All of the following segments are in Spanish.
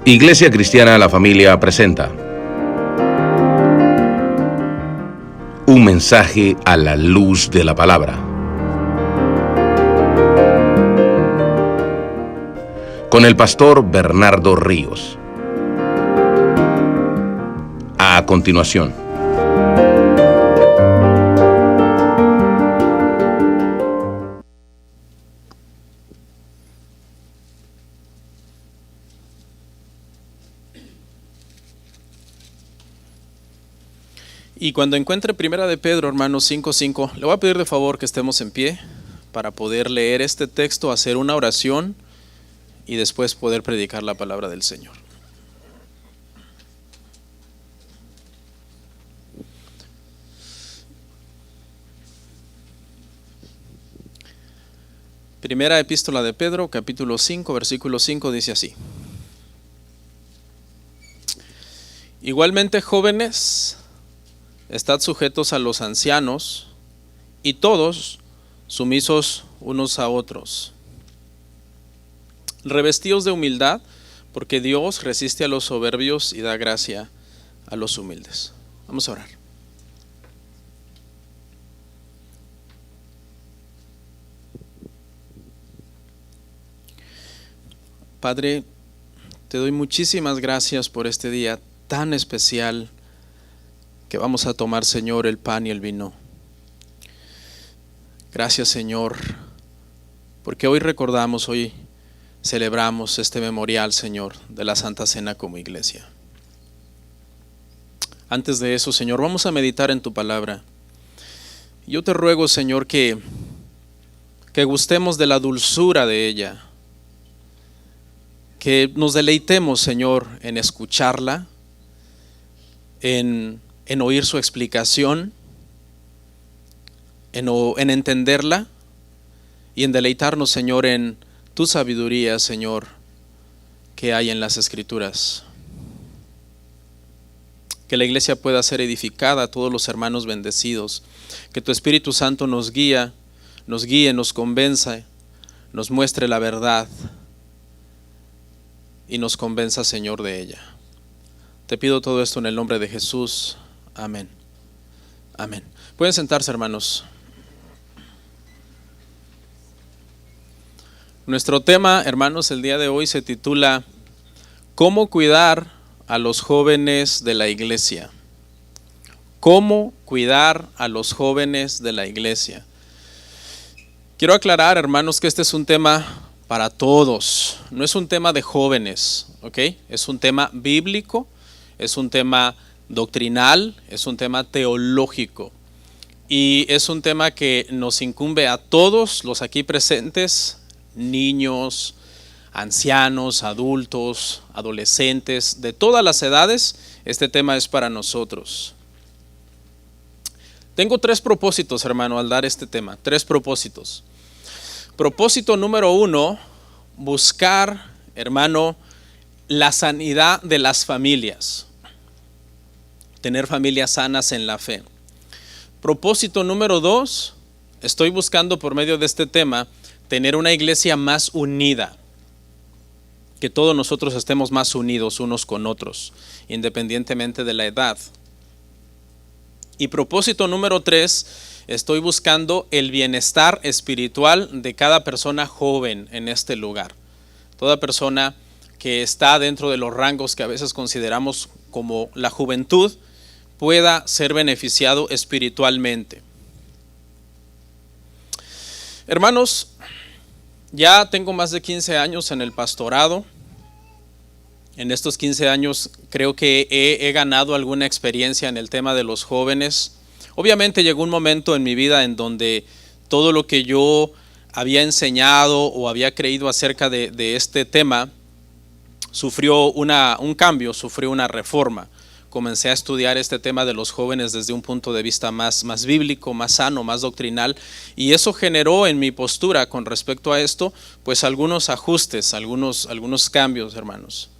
Iglesia Cristiana La Familia presenta un mensaje a la luz de la palabra, con el pastor Bernardo Ríos. A continuación. Y cuando encuentre Primera de Pedro, hermanos 5:5, le voy a pedir de favor que estemos en pie para poder leer este texto, hacer una oración y después poder predicar la palabra del Señor. Primera epístola de Pedro, capítulo 5, versículo 5, dice así: Igualmente, jóvenes, estad sujetos a los ancianos, y todos sumisos unos a otros. Revestidos de humildad, porque Dios resiste a los soberbios y da gracia a los humildes. Vamos a orar. Padre, te doy muchísimas gracias por este día tan especial que vamos a tomar, Señor, el pan y el vino. Gracias, Señor, porque hoy recordamos, hoy celebramos este memorial, Señor, de la Santa Cena como iglesia. Antes de eso, Señor, vamos a meditar en tu palabra. Yo te ruego, Señor, que gustemos de la dulzura de ella, que nos deleitemos, Señor, en escucharla, en oír su explicación, en entenderla y en deleitarnos, Señor, en tu sabiduría, Señor, que hay en las Escrituras. Que la iglesia pueda ser edificada, todos los hermanos bendecidos. Que tu Espíritu Santo nos guíe, nos convenza, nos muestre la verdad y nos convenza, Señor, de ella. Te pido todo esto en el nombre de Jesús. Amén. Amén. Pueden sentarse, hermanos. Nuestro tema, hermanos, el día de hoy se titula ¿Cómo cuidar a los jóvenes de la iglesia? ¿Cómo cuidar a los jóvenes de la iglesia? Quiero aclarar, hermanos, que este es un tema para todos. No es un tema de jóvenes, ¿ok? Es un tema bíblico, es un tema doctrinal, es un tema teológico y es un tema que nos incumbe a todos los aquí presentes, niños, ancianos, adultos, adolescentes, de todas las edades. Este tema es para nosotros. Tengo 3 propósitos, hermano, al dar este tema. 3 propósitos. Propósito número 1, buscar, hermano, la sanidad de las familias. Tener familias sanas en la fe. Propósito número 2, estoy buscando por medio de este tema tener una iglesia más unida. Que todos nosotros estemos más unidos unos con otros, independientemente de la edad. Y propósito número 3, estoy buscando el bienestar espiritual de cada persona joven en este lugar. Toda persona que está dentro de los rangos que a veces consideramos como la juventud, pueda ser beneficiado espiritualmente. Hermanos, ya tengo más de 15 años en el pastorado. En estos 15 años creo que he ganado alguna experiencia en el tema de los jóvenes. Obviamente llegó un momento en mi vida en donde todo lo que yo había enseñado o había creído acerca de este tema sufrió un cambio, sufrió una reforma. Comencé a estudiar este tema de los jóvenes desde un punto de vista más bíblico, más sano, más doctrinal, y eso generó en mi postura con respecto a esto, pues algunos ajustes, algunos cambios, hermanos.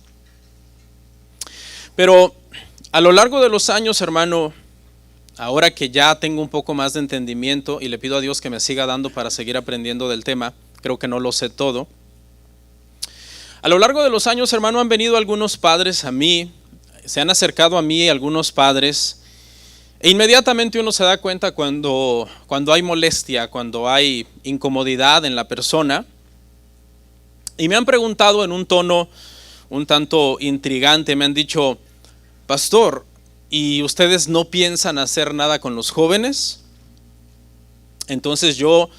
Pero a lo largo de los años, hermano, ahora que ya tengo un poco más de entendimiento y le pido a Dios que me siga dando para seguir aprendiendo del tema, creo que no lo sé todo. A lo largo de los años, hermano, han venido algunos padres a mí, se han acercado a mí algunos padres, e inmediatamente uno se da cuenta cuando hay molestia, cuando hay incomodidad en la persona, y me han preguntado en un tono un tanto intrigante, me han dicho: pastor, ¿y ustedes no piensan hacer nada con los jóvenes? Entonces yo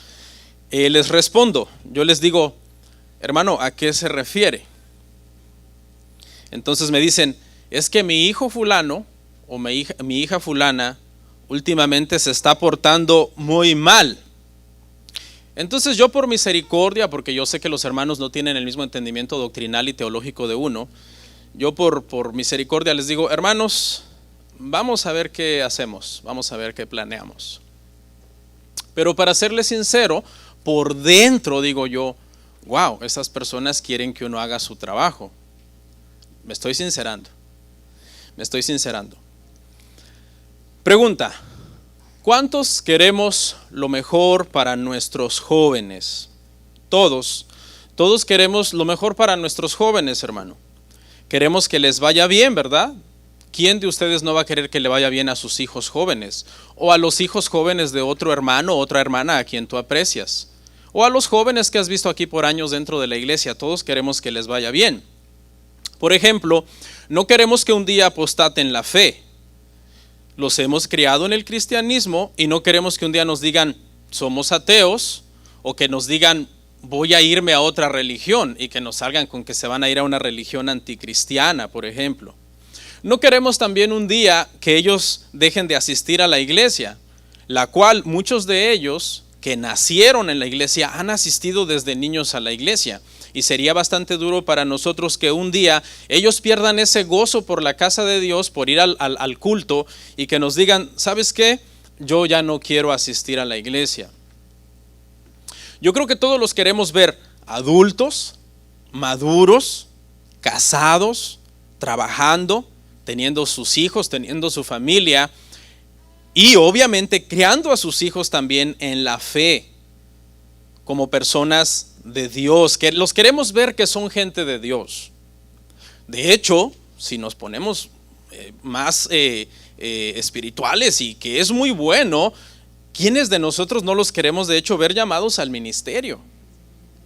les respondo, yo les digo: hermano, ¿a qué se refiere? Entonces me dicen: es que mi hijo fulano o mi hija fulana últimamente se está portando muy mal. Entonces yo, por misericordia, porque yo sé que los hermanos no tienen el mismo entendimiento doctrinal y teológico de uno, yo por misericordia les digo: hermanos, vamos a ver qué hacemos, vamos a ver qué planeamos. Pero para serles sincero, por dentro digo yo: wow, estas personas quieren que uno haga su trabajo. Me estoy sincerando. Pregunta: ¿cuántos queremos lo mejor para nuestros jóvenes? Todos queremos lo mejor para nuestros jóvenes, hermano. Queremos que les vaya bien, ¿verdad? ¿Quién de ustedes no va a querer que le vaya bien a sus hijos jóvenes? O a los hijos jóvenes de otro hermano o otra hermana a quien tú aprecias. O a los jóvenes que has visto aquí por años dentro de la iglesia. Todos queremos que les vaya bien. Por ejemplo, no queremos que un día apostaten la fe. Los hemos criado en el cristianismo y no queremos que un día nos digan: somos ateos, o que nos digan: voy a irme a otra religión, y que nos salgan con que se van a ir a una religión anticristiana, por ejemplo. No queremos también un día que ellos dejen de asistir a la iglesia, la cual muchos de ellos que nacieron en la iglesia han asistido desde niños a la iglesia. Y sería bastante duro para nosotros que un día ellos pierdan ese gozo por la casa de Dios, por ir al culto, y que nos digan: ¿sabes qué? Yo ya no quiero asistir a la iglesia. Yo creo que todos los queremos ver adultos, maduros, casados, trabajando, teniendo sus hijos, teniendo su familia, y obviamente criando a sus hijos también en la fe, como personas de Dios, que los queremos ver que son gente de Dios. De hecho, si nos ponemos más espirituales, y que es muy bueno, ¿quiénes de nosotros no los queremos de hecho ver llamados al ministerio?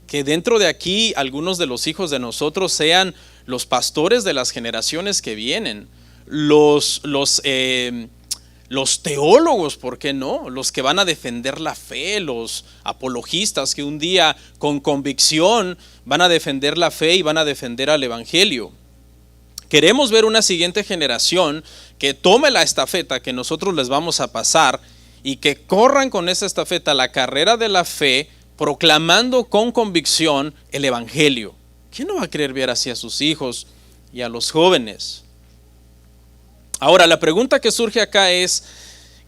Que dentro de aquí algunos de los hijos de nosotros sean los pastores de las generaciones que vienen, los teólogos, ¿por qué no? Los que van a defender la fe, los apologistas que un día con convicción van a defender la fe y van a defender al evangelio. Queremos ver una siguiente generación que tome la estafeta que nosotros les vamos a pasar y que corran con esa estafeta la carrera de la fe, proclamando con convicción el evangelio. ¿Quién no va a querer ver así a sus hijos y a los jóvenes? Ahora, la pregunta que surge acá es: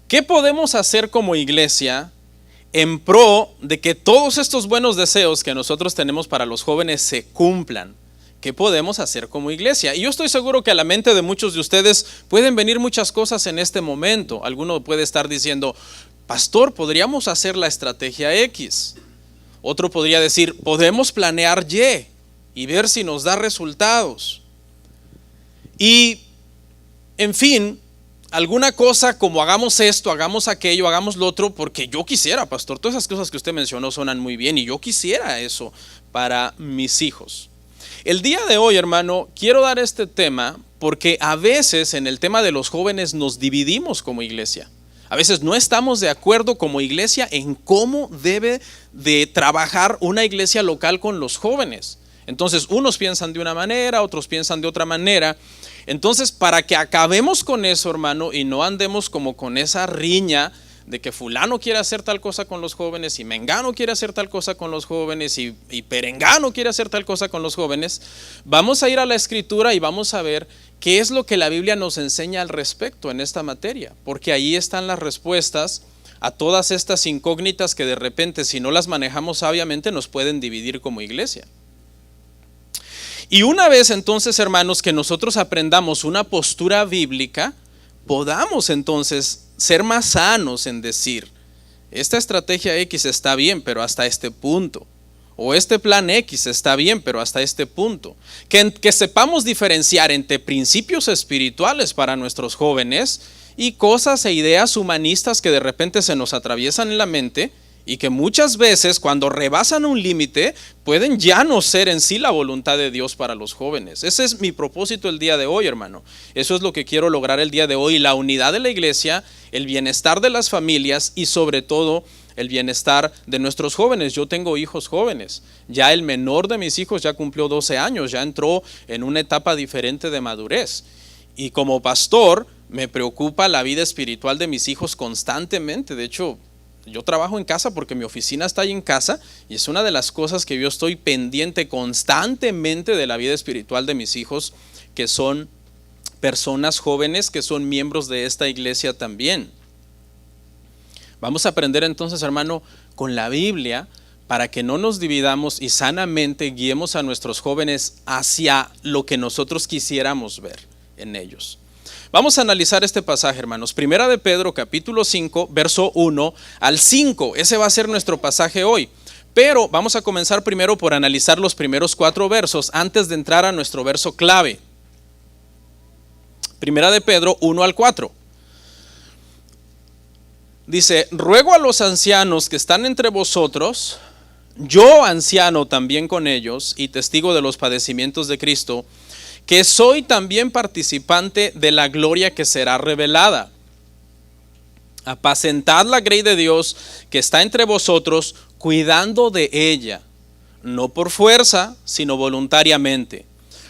¿qué podemos hacer como iglesia en pro de que todos estos buenos deseos que nosotros tenemos para los jóvenes se cumplan? ¿Qué podemos hacer como iglesia? Y yo estoy seguro que a la mente de muchos de ustedes pueden venir muchas cosas en este momento. Alguno puede estar diciendo: pastor, podríamos hacer la estrategia X. Otro podría decir: podemos planear y ver si nos da resultados. Y en fin, alguna cosa como: hagamos esto, hagamos aquello, hagamos lo otro, porque yo quisiera, pastor, todas esas cosas que usted mencionó suenan muy bien y yo quisiera eso para mis hijos. El día de hoy, hermano, quiero dar este tema porque a veces en el tema de los jóvenes nos dividimos como iglesia. A veces no estamos de acuerdo como iglesia en cómo debe de trabajar una iglesia local con los jóvenes. Entonces, unos piensan de una manera, otros piensan de otra manera. Entonces, para que acabemos con eso, hermano, y no andemos como con esa riña de que fulano quiere hacer tal cosa con los jóvenes y mengano quiere hacer tal cosa con los jóvenes y perengano quiere hacer tal cosa con los jóvenes, vamos a ir a la escritura y vamos a ver qué es lo que la Biblia nos enseña al respecto en esta materia, porque ahí están las respuestas a todas estas incógnitas que de repente, si no las manejamos sabiamente, nos pueden dividir como iglesia. Y una vez entonces, hermanos, que nosotros aprendamos una postura bíblica, podamos entonces ser más sanos en decir: esta estrategia X está bien, pero hasta este punto. o este plan X está bien, pero hasta este punto. Que sepamos diferenciar entre principios espirituales para nuestros jóvenes y cosas e ideas humanistas que de repente se nos atraviesan en la mente y que muchas veces cuando rebasan un límite pueden ya no ser en sí la voluntad de Dios para los jóvenes. Ese es mi propósito el día de hoy, hermano. Eso es lo que quiero lograr el día de hoy, la unidad de la iglesia, el bienestar de las familias y sobre todo el bienestar de nuestros jóvenes. Yo tengo hijos jóvenes, ya el menor de mis hijos ya cumplió 12 años, ya entró en una etapa diferente de madurez. Y como pastor me preocupa la vida espiritual de mis hijos constantemente. De hecho, yo trabajo en casa porque mi oficina está ahí en casa y es una de las cosas que yo estoy pendiente constantemente de la vida espiritual de mis hijos, que son personas jóvenes que son miembros de esta iglesia también. Vamos a aprender entonces, hermano, con la Biblia para que no nos dividamos y sanamente guiemos a nuestros jóvenes hacia lo que nosotros quisiéramos ver en ellos. Vamos a analizar este pasaje, hermanos. Primera de Pedro, capítulo 5, verso 1 al 5. Ese va a ser nuestro pasaje hoy. Pero vamos a comenzar primero por analizar los primeros 4 versos antes de entrar a nuestro verso clave. Primera de Pedro 1 al 4. Dice: ruego a los ancianos que están entre vosotros, yo anciano también con ellos y testigo de los padecimientos de Cristo, que soy también participante de la gloria que será revelada. Apacentad la grey de Dios que está entre vosotros, cuidando de ella, no por fuerza, sino voluntariamente,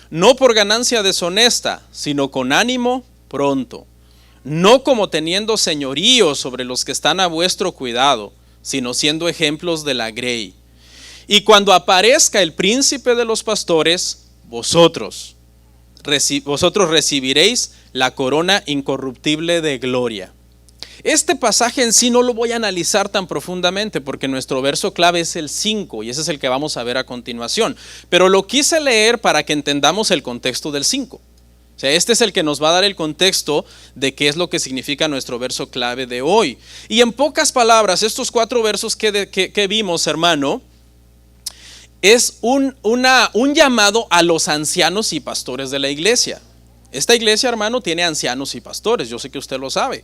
no por ganancia deshonesta, sino con ánimo pronto, no como teniendo señorío sobre los que están a vuestro cuidado, sino siendo ejemplos de la grey. Y cuando aparezca el príncipe de los pastores, vosotros recibiréis la corona incorruptible de gloria. Este pasaje en sí no lo voy a analizar tan profundamente porque nuestro verso clave es el 5 y ese es el que vamos a ver a continuación. Pero lo quise leer para que entendamos el contexto del 5. O sea, este es el que nos va a dar el contexto de qué es lo que significa nuestro verso clave de hoy. Y en pocas palabras, estos 4 versos que vimos, hermano, es un llamado a los ancianos y pastores de la iglesia. Esta iglesia, hermano, tiene ancianos y pastores, yo sé que usted lo sabe.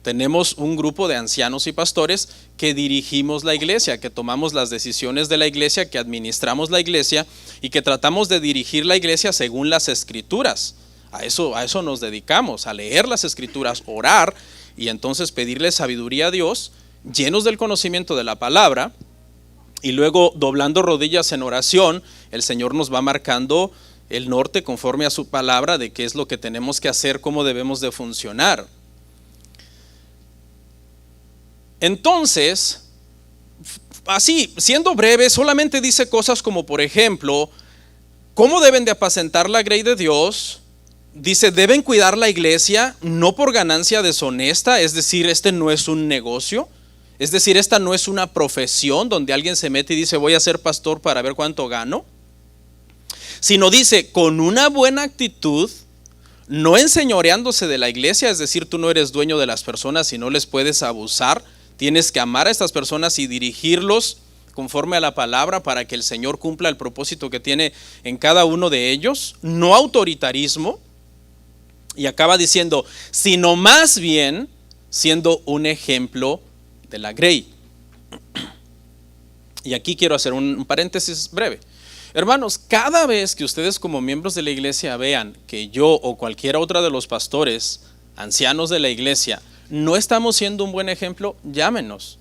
Tenemos un grupo de ancianos y pastores que dirigimos la iglesia, que tomamos las decisiones de la iglesia, que administramos la iglesia y que tratamos de dirigir la iglesia según las escrituras. A eso nos dedicamos, a leer las escrituras, orar y entonces pedirle sabiduría a Dios, llenos del conocimiento de la palabra. Y luego, doblando rodillas en oración, el Señor nos va marcando el norte conforme a su palabra de qué es lo que tenemos que hacer, cómo debemos de funcionar. Entonces, así, siendo breve, solamente dice cosas como, por ejemplo, cómo deben de apacentar la grey de Dios. Dice, deben cuidar la iglesia, no por ganancia deshonesta, es decir, este no es un negocio. Es decir, esta no es una profesión donde alguien se mete y dice voy a ser pastor para ver cuánto gano, sino dice con una buena actitud, no enseñoreándose de la iglesia, es decir, tú no eres dueño de las personas y no les puedes abusar, tienes que amar a estas personas y dirigirlos conforme a la palabra para que el Señor cumpla el propósito que tiene en cada uno de ellos, no autoritarismo, y acaba diciendo, sino más bien siendo un ejemplo de la grey. Y aquí quiero hacer un paréntesis breve. Hermanos, cada vez que ustedes como miembros de la iglesia vean que yo o cualquier otra de los pastores, ancianos de la iglesia, no estamos siendo un buen ejemplo, llámenos.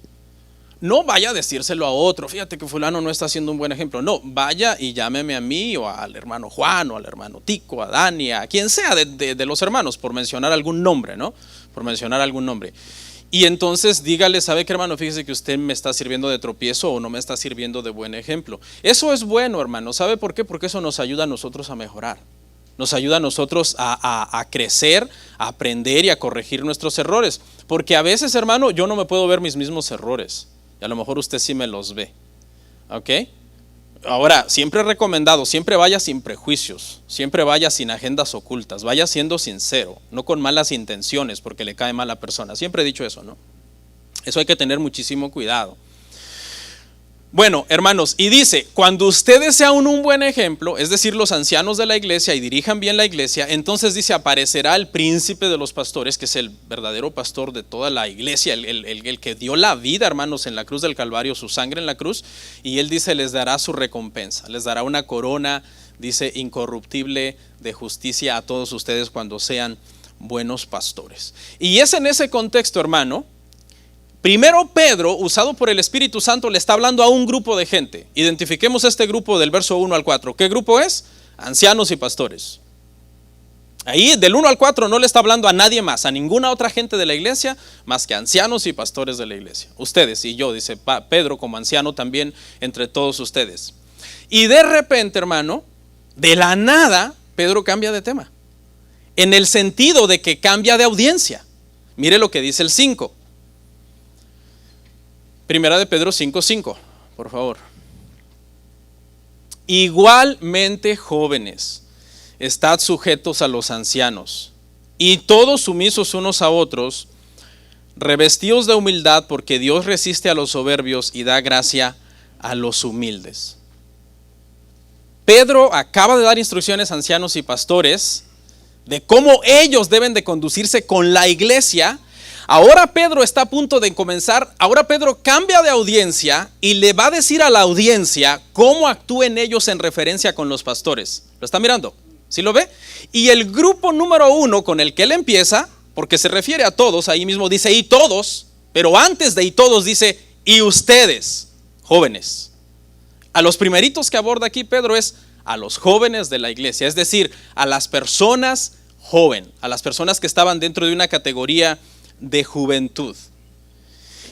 No vaya a decírselo a otro, fíjate que fulano no está siendo un buen ejemplo. No, vaya y llámeme a mí o al hermano Juan o al hermano Tico, a Dani, a quien sea de los hermanos, por mencionar algún nombre, ¿no? Por mencionar algún nombre. Y entonces dígale, ¿sabe qué, hermano? Fíjese que usted me está sirviendo de tropiezo o no me está sirviendo de buen ejemplo. Eso es bueno, hermano. ¿Sabe por qué? Porque eso nos ayuda a nosotros a mejorar. Nos ayuda a nosotros a crecer, a aprender y a corregir nuestros errores. Porque a veces, hermano, yo no me puedo ver mis mismos errores. Y a lo mejor usted sí me los ve. ¿Ok? Ahora, siempre recomendado, siempre vaya sin prejuicios, siempre vaya sin agendas ocultas, vaya siendo sincero, no con malas intenciones porque le cae mal a la persona. Siempre he dicho eso, ¿no? Eso hay que tener muchísimo cuidado. Bueno, hermanos, y dice, cuando ustedes sean un buen ejemplo, es decir, los ancianos de la iglesia, y dirijan bien la iglesia, entonces dice, aparecerá el príncipe de los pastores, que es el verdadero pastor de toda la iglesia, el que dio la vida, hermanos, en la cruz del Calvario, su sangre en la cruz, y él dice, les dará su recompensa, les dará una corona, dice, incorruptible de justicia a todos ustedes cuando sean buenos pastores. Y es en ese contexto, hermano, primero Pedro, usado por el Espíritu Santo, le está hablando a un grupo de gente. Identifiquemos este grupo del verso 1 al 4. ¿Qué grupo es? Ancianos y pastores. Ahí del 1 al 4 no le está hablando a nadie más, a ninguna otra gente de la iglesia, más que ancianos y pastores de la iglesia. Ustedes y yo, dice Pedro como anciano también entre todos ustedes. Y de repente, hermano, de la nada, Pedro cambia de tema. En el sentido de que cambia de audiencia. Mire lo que dice el 5. Primera de Pedro 5:5, por favor. Igualmente, jóvenes, estad sujetos a los ancianos, y todos sumisos unos a otros, revestidos de humildad, porque Dios resiste a los soberbios y da gracia a los humildes. Pedro acaba de dar instrucciones a ancianos y pastores de cómo ellos deben de conducirse con la iglesia. Ahora Pedro está a punto de comenzar, ahora Pedro cambia de audiencia y le va a decir a la audiencia cómo actúen ellos en referencia con los pastores. ¿Lo está mirando? ¿Sí lo ve? Y el grupo número 1 con el que él empieza, porque se refiere a todos, ahí mismo dice y todos, pero antes de y todos dice y ustedes, jóvenes. A los primeritos que aborda aquí Pedro es a los jóvenes de la iglesia, es decir, a las personas joven, a las personas que estaban dentro de una categoría de juventud.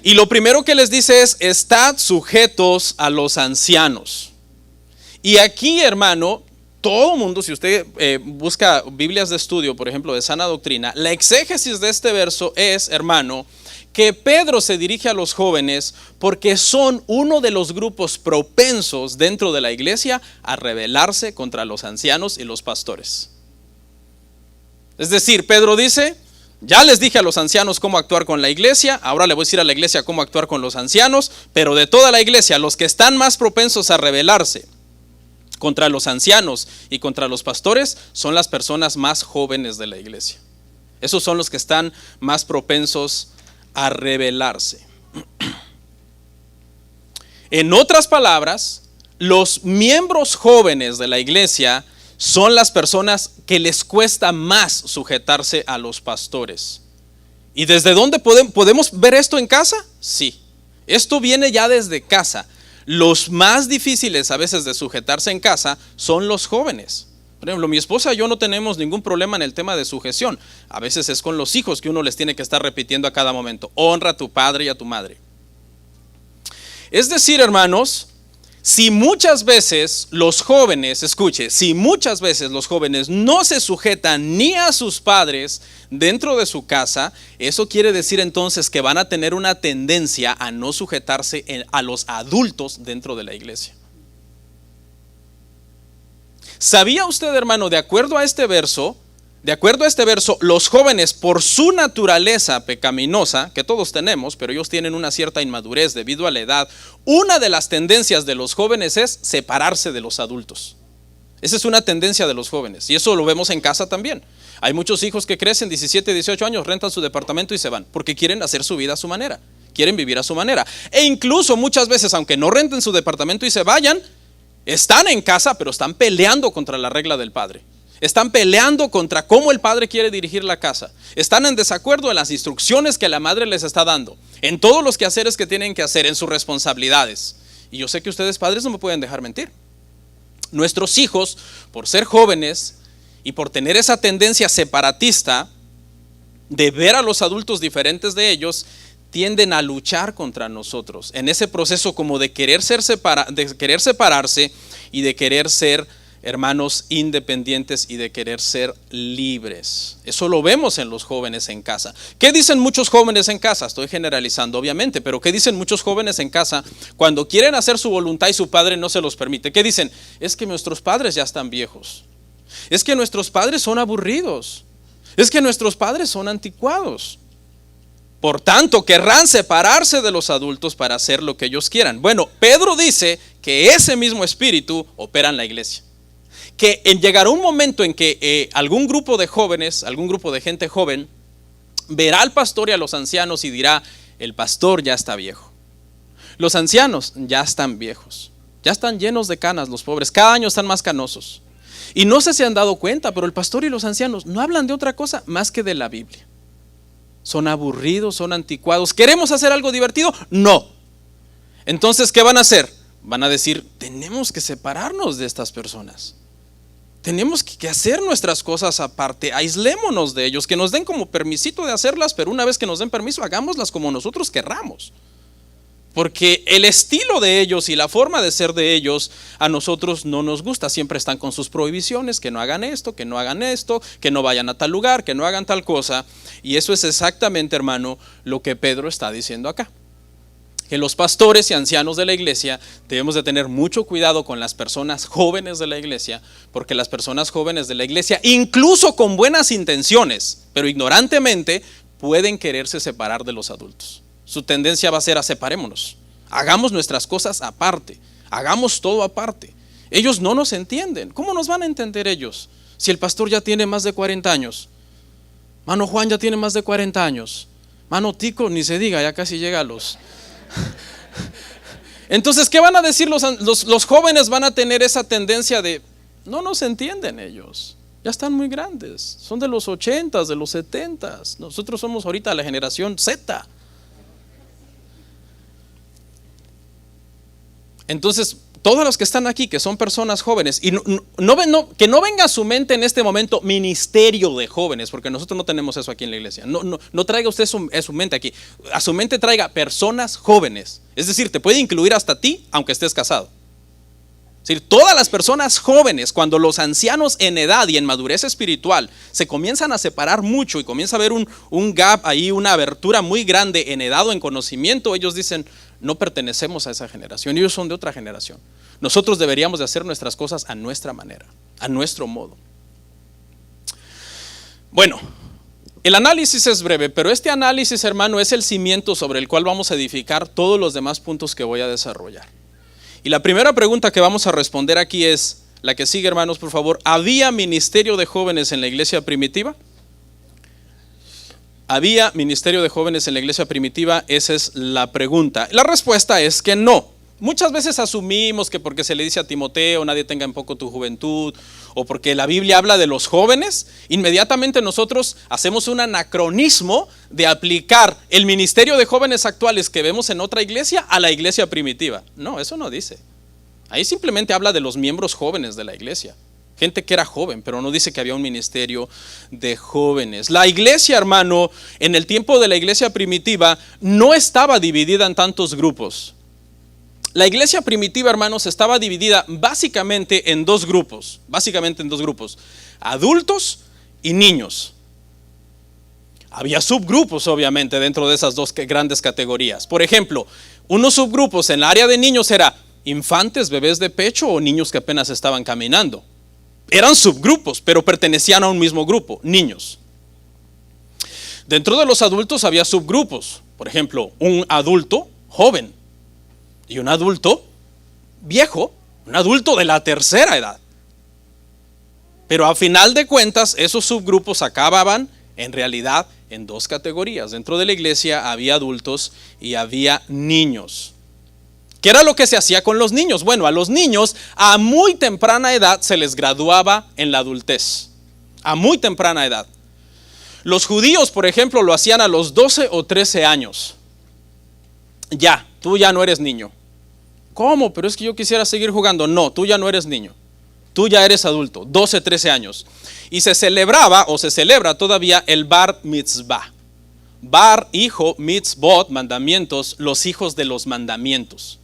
Y lo primero que les dice es, estad sujetos a los ancianos. Y aquí, hermano, todo mundo, si usted busca Biblias de estudio, por ejemplo, de sana doctrina, la exégesis de este verso es, hermano, que Pedro se dirige a los jóvenes porque son uno de los grupos propensos dentro de la iglesia a rebelarse contra los ancianos y los pastores. Es decir, Pedro dice, ya les dije a los ancianos cómo actuar con la iglesia, ahora le voy a decir a la iglesia cómo actuar con los ancianos, pero de toda la iglesia, los que están más propensos a rebelarse contra los ancianos y contra los pastores son las personas más jóvenes de la iglesia. Esos son los que están más propensos a rebelarse. En otras palabras, los miembros jóvenes de la iglesia son las personas que les cuesta más sujetarse a los pastores. ¿Y desde dónde podemos ver esto en casa? Sí, esto viene ya desde casa. Los más difíciles a veces de sujetarse en casa son los jóvenes. Por ejemplo, mi esposa y yo no tenemos ningún problema en el tema de sujeción. A veces es con los hijos que uno les tiene que estar repitiendo a cada momento. Honra a tu padre y a tu madre. Es decir, hermanos, si muchas veces los jóvenes, escuche, si muchas veces los jóvenes no se sujetan ni a sus padres dentro de su casa, eso quiere decir entonces que van a tener una tendencia a no sujetarse a los adultos dentro de la iglesia. ¿Sabía usted, hermano, de acuerdo a este verso, los jóvenes por su naturaleza pecaminosa, que todos tenemos, pero ellos tienen una cierta inmadurez debido a la edad, una de las tendencias de los jóvenes es separarse de los adultos? Esa es una tendencia de los jóvenes y eso lo vemos en casa también. Hay muchos hijos que crecen 17, 18 años, rentan su departamento y se van porque quieren hacer su vida a su manera, quieren vivir a su manera. E incluso muchas veces, aunque no renten su departamento y se vayan, están en casa, pero están peleando contra la regla del padre. Están peleando contra cómo el padre quiere dirigir la casa. Están en desacuerdo en las instrucciones que la madre les está dando, en todos los quehaceres que tienen que hacer, en sus responsabilidades. Y yo sé que ustedes padres no me pueden dejar mentir. Nuestros hijos, por ser jóvenes y por tener esa tendencia separatista de ver a los adultos diferentes de ellos, tienden a luchar contra nosotros en ese proceso como de querer separarse y de querer ser hermanos independientes y de querer ser libres. Eso lo vemos en los jóvenes en casa. ¿Qué dicen muchos jóvenes en casa? Estoy generalizando obviamente, pero ¿qué dicen muchos jóvenes en casa cuando quieren hacer su voluntad y su padre no se los permite? ¿Qué dicen? Es que nuestros padres ya están viejos. Es que nuestros padres son aburridos. Es que nuestros padres son anticuados. Por tanto, querrán separarse de los adultos para hacer lo que ellos quieran. Bueno, Pedro dice que ese mismo espíritu opera en la iglesia. Que llegará un momento en que algún grupo de jóvenes, algún grupo de gente joven, verá al pastor y a los ancianos y dirá: el pastor ya está viejo. Los ancianos ya están viejos. Ya están llenos de canas los pobres. Cada año están más canosos. Y no sé si han dado cuenta, pero el pastor y los ancianos no hablan de otra cosa más que de la Biblia. Son aburridos, son anticuados. ¿Queremos hacer algo divertido? No. Entonces, ¿qué van a hacer? Van a decir: tenemos que separarnos de estas personas. Tenemos que hacer nuestras cosas aparte. Aislémonos de ellos, que nos den como permisito de hacerlas, pero una vez que nos den permiso, hagámoslas como nosotros querramos. Porque el estilo de ellos y la forma de ser de ellos a nosotros no nos gusta. Siempre están con sus prohibiciones: que no hagan esto, que no hagan esto, que no vayan a tal lugar, que no hagan tal cosa. Y eso es exactamente, hermano, lo que Pedro está diciendo acá. Que los pastores y ancianos de la iglesia debemos de tener mucho cuidado con las personas jóvenes de la iglesia, porque las personas jóvenes de la iglesia, incluso con buenas intenciones, pero ignorantemente, pueden quererse separar de los adultos. Su tendencia va a ser: a separémonos, hagamos nuestras cosas aparte, hagamos todo aparte. Ellos no nos entienden. ¿Cómo nos van a entender ellos? Si el pastor ya tiene más de 40 años, mano Juan ya tiene más de 40 años, mano Tico ni se diga, ya casi llega a los... Entonces, ¿qué van a decir los jóvenes? Van a tener esa tendencia de: no nos entienden ellos, ya están muy grandes, son de los 80s, de los 70s. Nosotros somos ahorita la generación Z. Entonces, todos los que están aquí, que son personas jóvenes, y que no venga a su mente en este momento ministerio de jóvenes, porque nosotros no tenemos eso aquí en la iglesia. No traiga usted su mente aquí. A su mente traiga personas jóvenes. Es decir, te puede incluir hasta a ti, aunque estés casado. Es decir, todas las personas jóvenes, cuando los ancianos en edad y en madurez espiritual se comienzan a separar mucho y comienza a haber un gap ahí, una abertura muy grande en edad o en conocimiento, ellos dicen: no pertenecemos a esa generación, ellos son de otra generación. Nosotros deberíamos de hacer nuestras cosas a nuestra manera, a nuestro modo. Bueno, el análisis es breve, pero este análisis, hermano, es el cimiento sobre el cual vamos a edificar todos los demás puntos que voy a desarrollar. Y la primera pregunta que vamos a responder aquí es la que sigue, hermanos, por favor. ¿Había ministerio de jóvenes en la iglesia primitiva? ¿Había ministerio de jóvenes en la iglesia primitiva? Esa es la pregunta. La respuesta es que no. Muchas veces asumimos que porque se le dice a Timoteo: nadie tenga en poco tu juventud, o porque la Biblia habla de los jóvenes, inmediatamente nosotros hacemos un anacronismo de aplicar el ministerio de jóvenes actuales que vemos en otra iglesia a la iglesia primitiva. No, eso no dice. Ahí simplemente habla de los miembros jóvenes de la iglesia. Gente que era joven, pero no dice que había un ministerio de jóvenes. La iglesia, hermano, en el tiempo de la iglesia primitiva no estaba dividida en tantos grupos. La iglesia primitiva, hermanos, estaba dividida básicamente en dos grupos. Adultos y niños. Había subgrupos, obviamente, dentro de esas dos grandes categorías. Por ejemplo, unos subgrupos en el área de niños era infantes, bebés de pecho o niños que apenas estaban caminando. Eran subgrupos, pero pertenecían a un mismo grupo: niños. Dentro de los adultos había subgrupos. Por ejemplo, un adulto joven y un adulto viejo, un adulto de la tercera edad. Pero a final de cuentas, esos subgrupos acababan en realidad en dos categorías. Dentro de la iglesia había adultos y había niños. ¿Qué era lo que se hacía con los niños? Bueno, a los niños a muy temprana edad se les graduaba en la adultez. A muy temprana edad. Los judíos, por ejemplo, lo hacían a los 12 o 13 años. Ya, tú ya no eres niño. ¿Cómo? Pero es que yo quisiera seguir jugando. No, tú ya no eres niño. Tú ya eres adulto, 12, 13 años. Y se celebraba o se celebra todavía el bar mitzvah. Bar, hijo, mitzvot, mandamientos, los hijos de los mandamientos.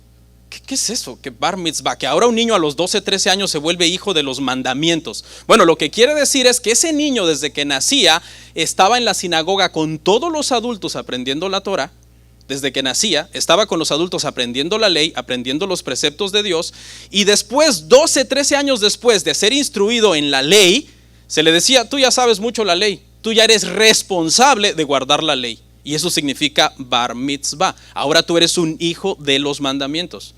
¿Qué es eso? Que bar mitzvah, que ahora un niño a los 12, 13 años se vuelve hijo de los mandamientos. Bueno, lo que quiere decir es que ese niño desde que nacía estaba en la sinagoga con todos los adultos aprendiendo la Torah. Desde que nacía, estaba con los adultos aprendiendo la ley, aprendiendo los preceptos de Dios. Y después, 12, 13 años después de ser instruido en la ley, se le decía: tú ya sabes mucho la ley, tú ya eres responsable de guardar la ley. Y eso significa bar mitzvah. Ahora tú eres un hijo de los mandamientos.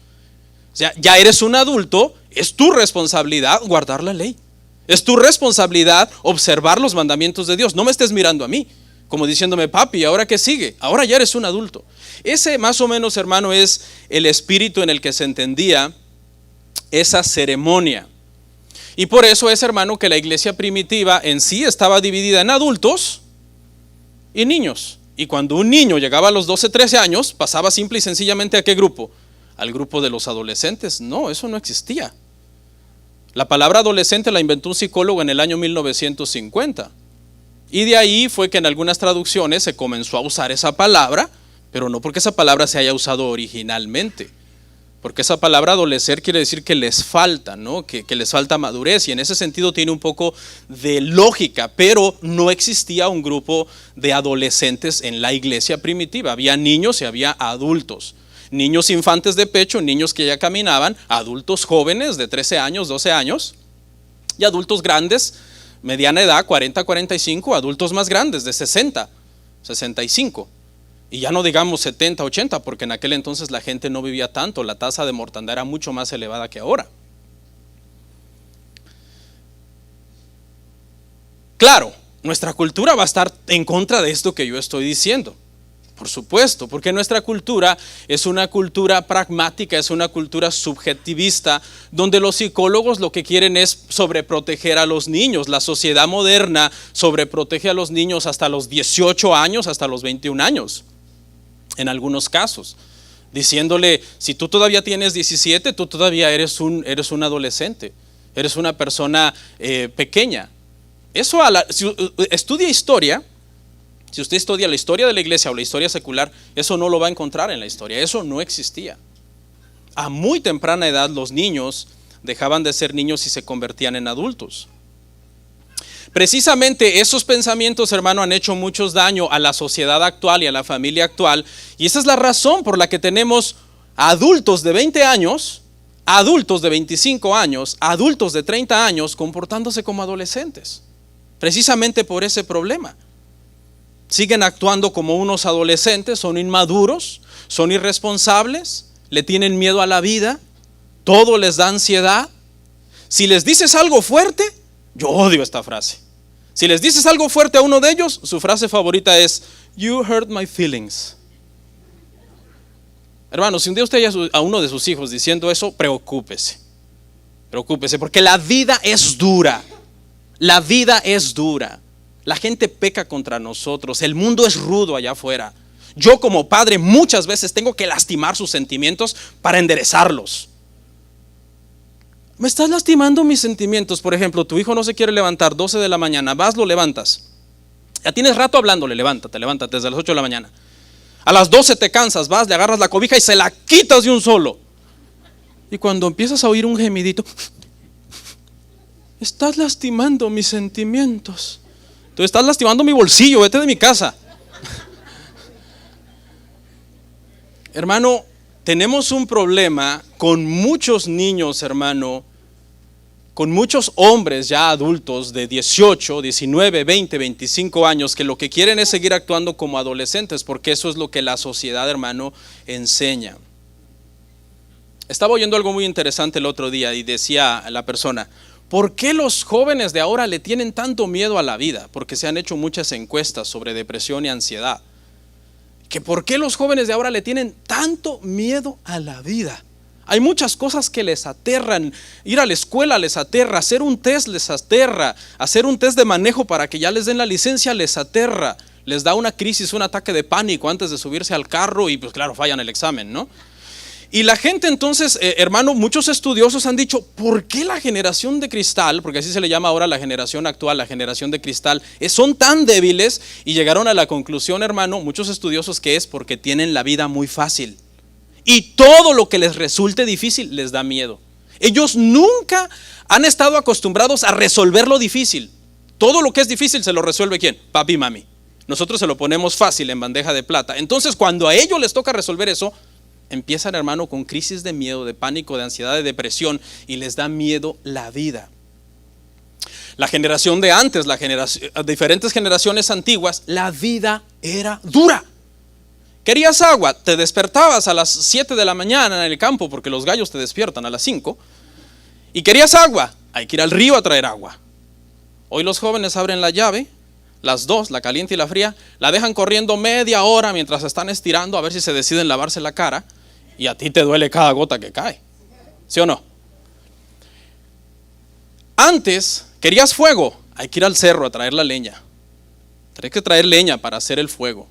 O sea, ya eres un adulto, es tu responsabilidad guardar la ley. Es tu responsabilidad observar los mandamientos de Dios. No me estés mirando a mí, como diciéndome, papi, ¿ahora qué sigue? Ahora ya eres un adulto. Ese más o menos, hermano, es el espíritu en el que se entendía esa ceremonia. Y por eso es, hermano, que la iglesia primitiva en sí estaba dividida en adultos y niños. Y cuando un niño llegaba a los 12, 13 años, pasaba simple y sencillamente ¿a qué grupo? Al grupo de los adolescentes. No, eso no existía. La palabra adolescente la inventó un psicólogo en el año 1950. Y de ahí fue que en algunas traducciones se comenzó a usar esa palabra, pero no porque esa palabra se haya usado originalmente. Porque esa palabra adolecer quiere decir que les falta, ¿no? Que les falta madurez, y en ese sentido tiene un poco de lógica, pero no existía un grupo de adolescentes en la iglesia primitiva. Había niños y había adultos. Niños infantes de pecho, niños que ya caminaban, adultos jóvenes de 13 años, 12 años, y adultos grandes, mediana edad, 40, 45, adultos más grandes de 60, 65. Y ya no digamos 70, 80, porque en aquel entonces la gente no vivía tanto, la tasa de mortandad era mucho más elevada que ahora. Claro, nuestra cultura va a estar en contra de esto que yo estoy diciendo. Por supuesto, porque nuestra cultura es una cultura pragmática, es una cultura subjetivista, donde los psicólogos lo que quieren es sobreproteger a los niños. La sociedad moderna sobreprotege a los niños hasta los 18 años, hasta los 21 años, en algunos casos, diciéndole, si tú todavía tienes 17, tú todavía eres un adolescente, eres una persona pequeña. Eso si estudia historia. Si usted estudia la historia de la iglesia o la historia secular, eso no lo va a encontrar en la historia, eso no existía. A muy temprana edad los niños dejaban de ser niños y se convertían en adultos. Precisamente esos pensamientos, hermano, han hecho mucho daño a la sociedad actual y a la familia actual, y esa es la razón por la que tenemos adultos de 20 años, adultos de 25 años, adultos de 30 años comportándose como adolescentes, precisamente por ese problema. Siguen actuando como unos adolescentes, son inmaduros, son irresponsables, le tienen miedo a la vida, todo les da ansiedad. Si les dices algo fuerte, yo odio esta frase. Si les dices algo fuerte a uno de ellos, su frase favorita es, "You hurt my feelings". Hermano, si un día usted oye a uno de sus hijos diciendo eso, preocúpese. Preocúpese, porque la vida es dura. La vida es dura. La gente peca contra nosotros, el mundo es rudo allá afuera. Yo como padre muchas veces tengo que lastimar sus sentimientos para enderezarlos. Me estás lastimando mis sentimientos. Por ejemplo, tu hijo no se quiere levantar, 12 de la mañana, vas, lo levantas. Ya tienes rato hablándole, levántate desde las 8 de la mañana. A las 12 te cansas, vas, le agarras la cobija y se la quitas de un solo. Y cuando empiezas a oír un gemidito, estás lastimando mis sentimientos. Tú estás lastimando mi bolsillo, vete de mi casa. Hermano, tenemos un problema con muchos niños, hermano, con muchos hombres ya adultos de 18, 19, 20, 25 años que lo que quieren es seguir actuando como adolescentes, porque eso es lo que la sociedad, hermano, enseña. Estaba oyendo algo muy interesante el otro día y decía la persona, ¿por qué los jóvenes de ahora le tienen tanto miedo a la vida? Porque se han hecho muchas encuestas sobre depresión y ansiedad. ¿Que por qué los jóvenes de ahora le tienen tanto miedo a la vida? Hay muchas cosas que les aterran. Ir a la escuela les aterra, hacer un test les aterra, hacer un test de manejo para que ya les den la licencia les aterra. Les da una crisis, un ataque de pánico antes de subirse al carro y pues claro, fallan el examen, ¿no? Y la gente entonces, hermano, muchos estudiosos han dicho, ¿por qué la generación de cristal, porque así se le llama ahora la generación actual, la generación de cristal, son tan débiles? Y llegaron a la conclusión, hermano, muchos estudiosos, que es porque tienen la vida muy fácil. Y todo lo que les resulte difícil les da miedo. Ellos nunca han estado acostumbrados a resolver lo difícil. Todo lo que es difícil se lo resuelve ¿quién? Papi y mami. Nosotros se lo ponemos fácil en bandeja de plata. Entonces cuando a ellos les toca resolver eso, empiezan, hermano, con crisis de miedo, de pánico, de ansiedad, de depresión, y les da miedo la vida. La generación de antes, diferentes generaciones antiguas, la vida era dura. Querías agua, te despertabas a las 7 de la mañana en el campo, porque los gallos te despiertan a las 5, y querías agua, hay que ir al río a traer agua. Hoy los jóvenes abren la llave, las dos, la caliente y la fría, la dejan corriendo media hora mientras están estirando a ver si se deciden lavarse la cara, y a ti te duele cada gota que cae, ¿sí o no? Antes querías fuego, hay que ir al cerro a traer la leña. Tienes que traer leña para hacer el fuego.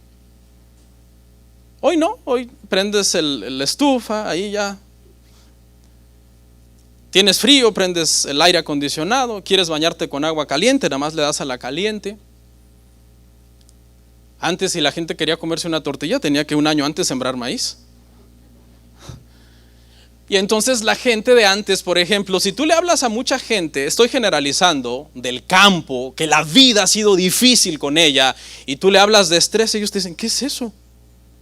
Hoy no, hoy prendes la estufa, ahí ya. Tienes frío, prendes el aire acondicionado, quieres bañarte con agua caliente, nada más le das a la caliente. Antes, si la gente quería comerse una tortilla, tenía que un año antes sembrar maíz. Y entonces la gente de antes, por ejemplo, si tú le hablas a mucha gente, estoy generalizando, del campo, que la vida ha sido difícil con ella, y tú le hablas de estrés, ellos te dicen, ¿qué es eso?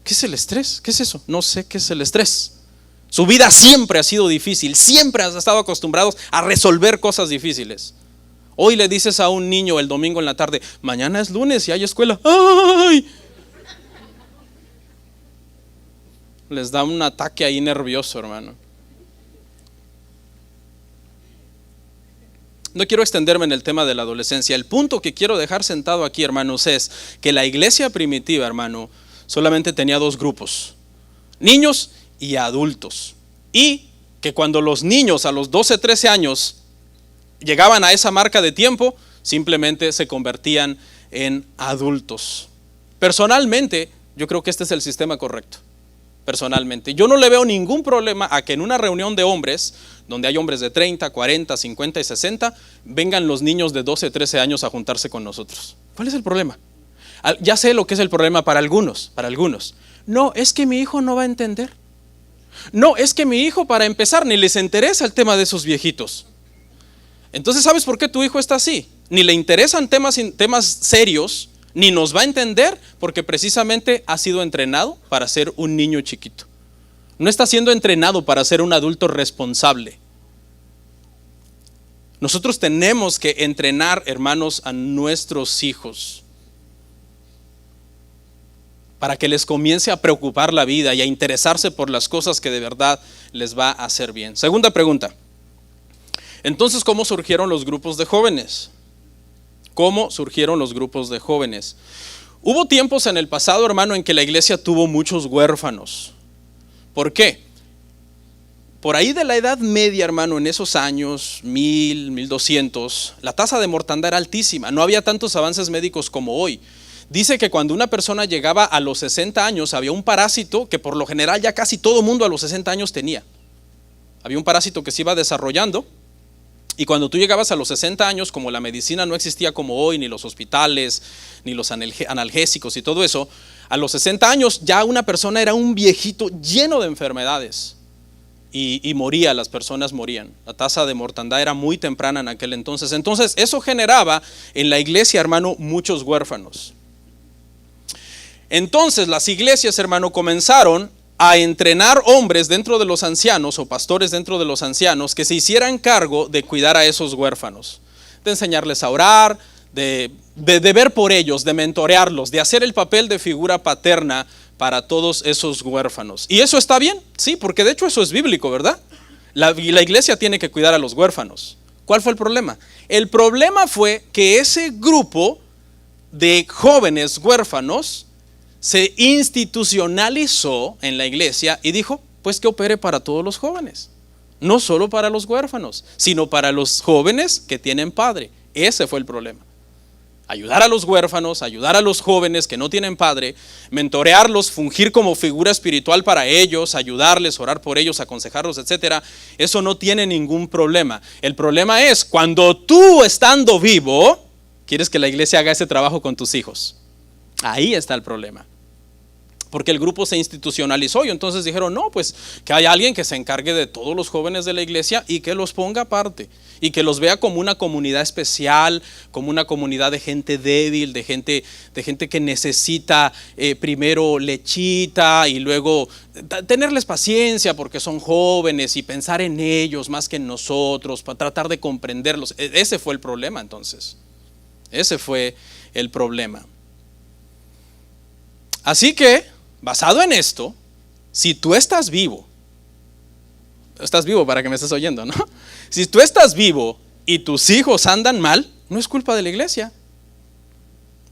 ¿Qué es el estrés? ¿Qué es eso? No sé qué es el estrés. Su vida siempre ha sido difícil, siempre han estado acostumbrados a resolver cosas difíciles. Hoy le dices a un niño el domingo en la tarde, mañana es lunes y hay escuela. ¡Ay! Les da un ataque ahí nervioso, hermano. No quiero extenderme en el tema de la adolescencia. El punto que quiero dejar sentado aquí, hermanos, es que la iglesia primitiva, hermano, solamente tenía dos grupos, niños y adultos. Y que cuando los niños a los 12, 13 años llegaban a esa marca de tiempo, simplemente se convertían en adultos. Personalmente, yo creo que este es el sistema correcto. Personalmente, yo no le veo ningún problema a que en una reunión de hombres, donde hay hombres de 30, 40, 50 y 60, vengan los niños de 12, 13 años a juntarse con nosotros. ¿Cuál es el problema? Ya sé lo que es el problema para algunos. No, es que mi hijo no va a entender. No, es que mi hijo, para empezar, ni les interesa el tema de esos viejitos. Entonces, ¿sabes por qué tu hijo está así? Ni le interesan temas serios, ni nos va a entender, porque precisamente ha sido entrenado para ser un niño chiquito. No está siendo entrenado para ser un adulto responsable. Nosotros tenemos que entrenar, hermanos, a nuestros hijos para que les comience a preocupar la vida y a interesarse por las cosas que de verdad les va a hacer bien. Segunda pregunta. Entonces, ¿cómo surgieron los grupos de jóvenes? ¿Cómo surgieron los grupos de jóvenes? Hubo tiempos en el pasado, hermano, en que la iglesia tuvo muchos huérfanos. ¿Por qué? Por ahí de la Edad Media, hermano, en esos años, 1000, 1200, la tasa de mortandad era altísima. No había tantos avances médicos como hoy. Dice que cuando una persona llegaba a los 60 años, había un parásito que por lo general ya casi todo mundo a los 60 años tenía. Había un parásito que se iba desarrollando. Y cuando tú llegabas a los 60 años, como la medicina no existía como hoy, ni los hospitales, ni los analgésicos y todo eso, a los 60 años ya una persona era un viejito lleno de enfermedades y moría, las personas morían. La tasa de mortandad era muy temprana en aquel entonces. Entonces eso generaba en la iglesia, hermano, muchos huérfanos. Entonces las iglesias, hermano, comenzaron a entrenar hombres dentro de los ancianos o pastores dentro de los ancianos que se hicieran cargo de cuidar a esos huérfanos, de enseñarles a orar, de ver por ellos, de mentorearlos, de hacer el papel de figura paterna para todos esos huérfanos. ¿Y eso está bien? Sí, porque de hecho eso es bíblico, ¿verdad? La iglesia tiene que cuidar a los huérfanos. ¿Cuál fue el problema? El problema fue que ese grupo de jóvenes huérfanos se institucionalizó en la iglesia y dijo, pues que opere para todos los jóvenes, no solo para los huérfanos, sino para los jóvenes que tienen padre. Ese fue el problema. Ayudar a los huérfanos, ayudar a los jóvenes que no tienen padre, mentorearlos, fungir como figura espiritual para ellos, ayudarles, orar por ellos, aconsejarlos, etcétera. Eso no tiene ningún problema. El problema es cuando tú, estando vivo, quieres que la iglesia haga ese trabajo con tus hijos. Ahí está el problema. Porque el grupo se institucionalizó y entonces dijeron, no, pues que haya alguien que se encargue de todos los jóvenes de la iglesia y que los ponga aparte y que los vea como una comunidad especial, como una comunidad de gente débil, de gente que necesita primero lechita y luego tenerles paciencia porque son jóvenes y pensar en ellos más que en nosotros, para tratar de comprenderlos. Ese fue el problema entonces. Ese fue el problema. Así que basado en esto, si tú estás vivo para que me estés oyendo, ¿no? Si tú estás vivo y tus hijos andan mal, no es culpa de la iglesia.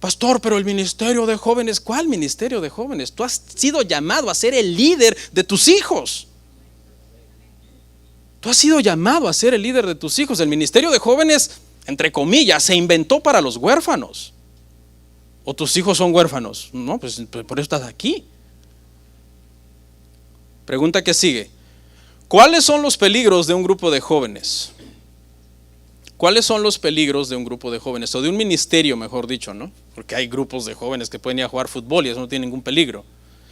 Pastor, pero el ministerio de jóvenes, ¿cuál ministerio de jóvenes? Tú has sido llamado a ser el líder de tus hijos. Tú has sido llamado a ser el líder de tus hijos. El ministerio de jóvenes, entre comillas, se inventó para los huérfanos. ¿O tus hijos son huérfanos? No, pues por eso estás aquí. Pregunta que sigue. ¿Cuáles son los peligros de un grupo de jóvenes? ¿Cuáles son los peligros de un grupo de jóvenes? O de un ministerio, mejor dicho, ¿no? Porque hay grupos de jóvenes que pueden ir a jugar fútbol y eso no tiene ningún peligro.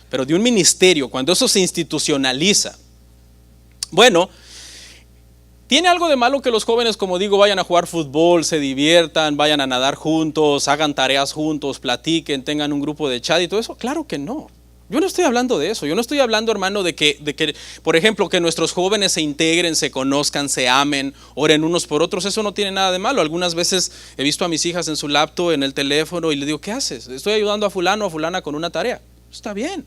Pero de un ministerio, cuando eso se institucionaliza. Bueno, ¿tiene algo de malo que los jóvenes, como digo, vayan a jugar fútbol, se diviertan, vayan a nadar juntos, hagan tareas juntos, platiquen, tengan un grupo de chat y todo eso? Claro que no. Yo no estoy hablando de eso. Yo no estoy hablando, hermano, de que, por ejemplo, que nuestros jóvenes se integren, se conozcan, se amen, oren unos por otros. Eso no tiene nada de malo. Algunas veces he visto a mis hijas en su laptop, en el teléfono, y le digo, ¿qué haces? Estoy ayudando a fulano o a fulana con una tarea. Está bien.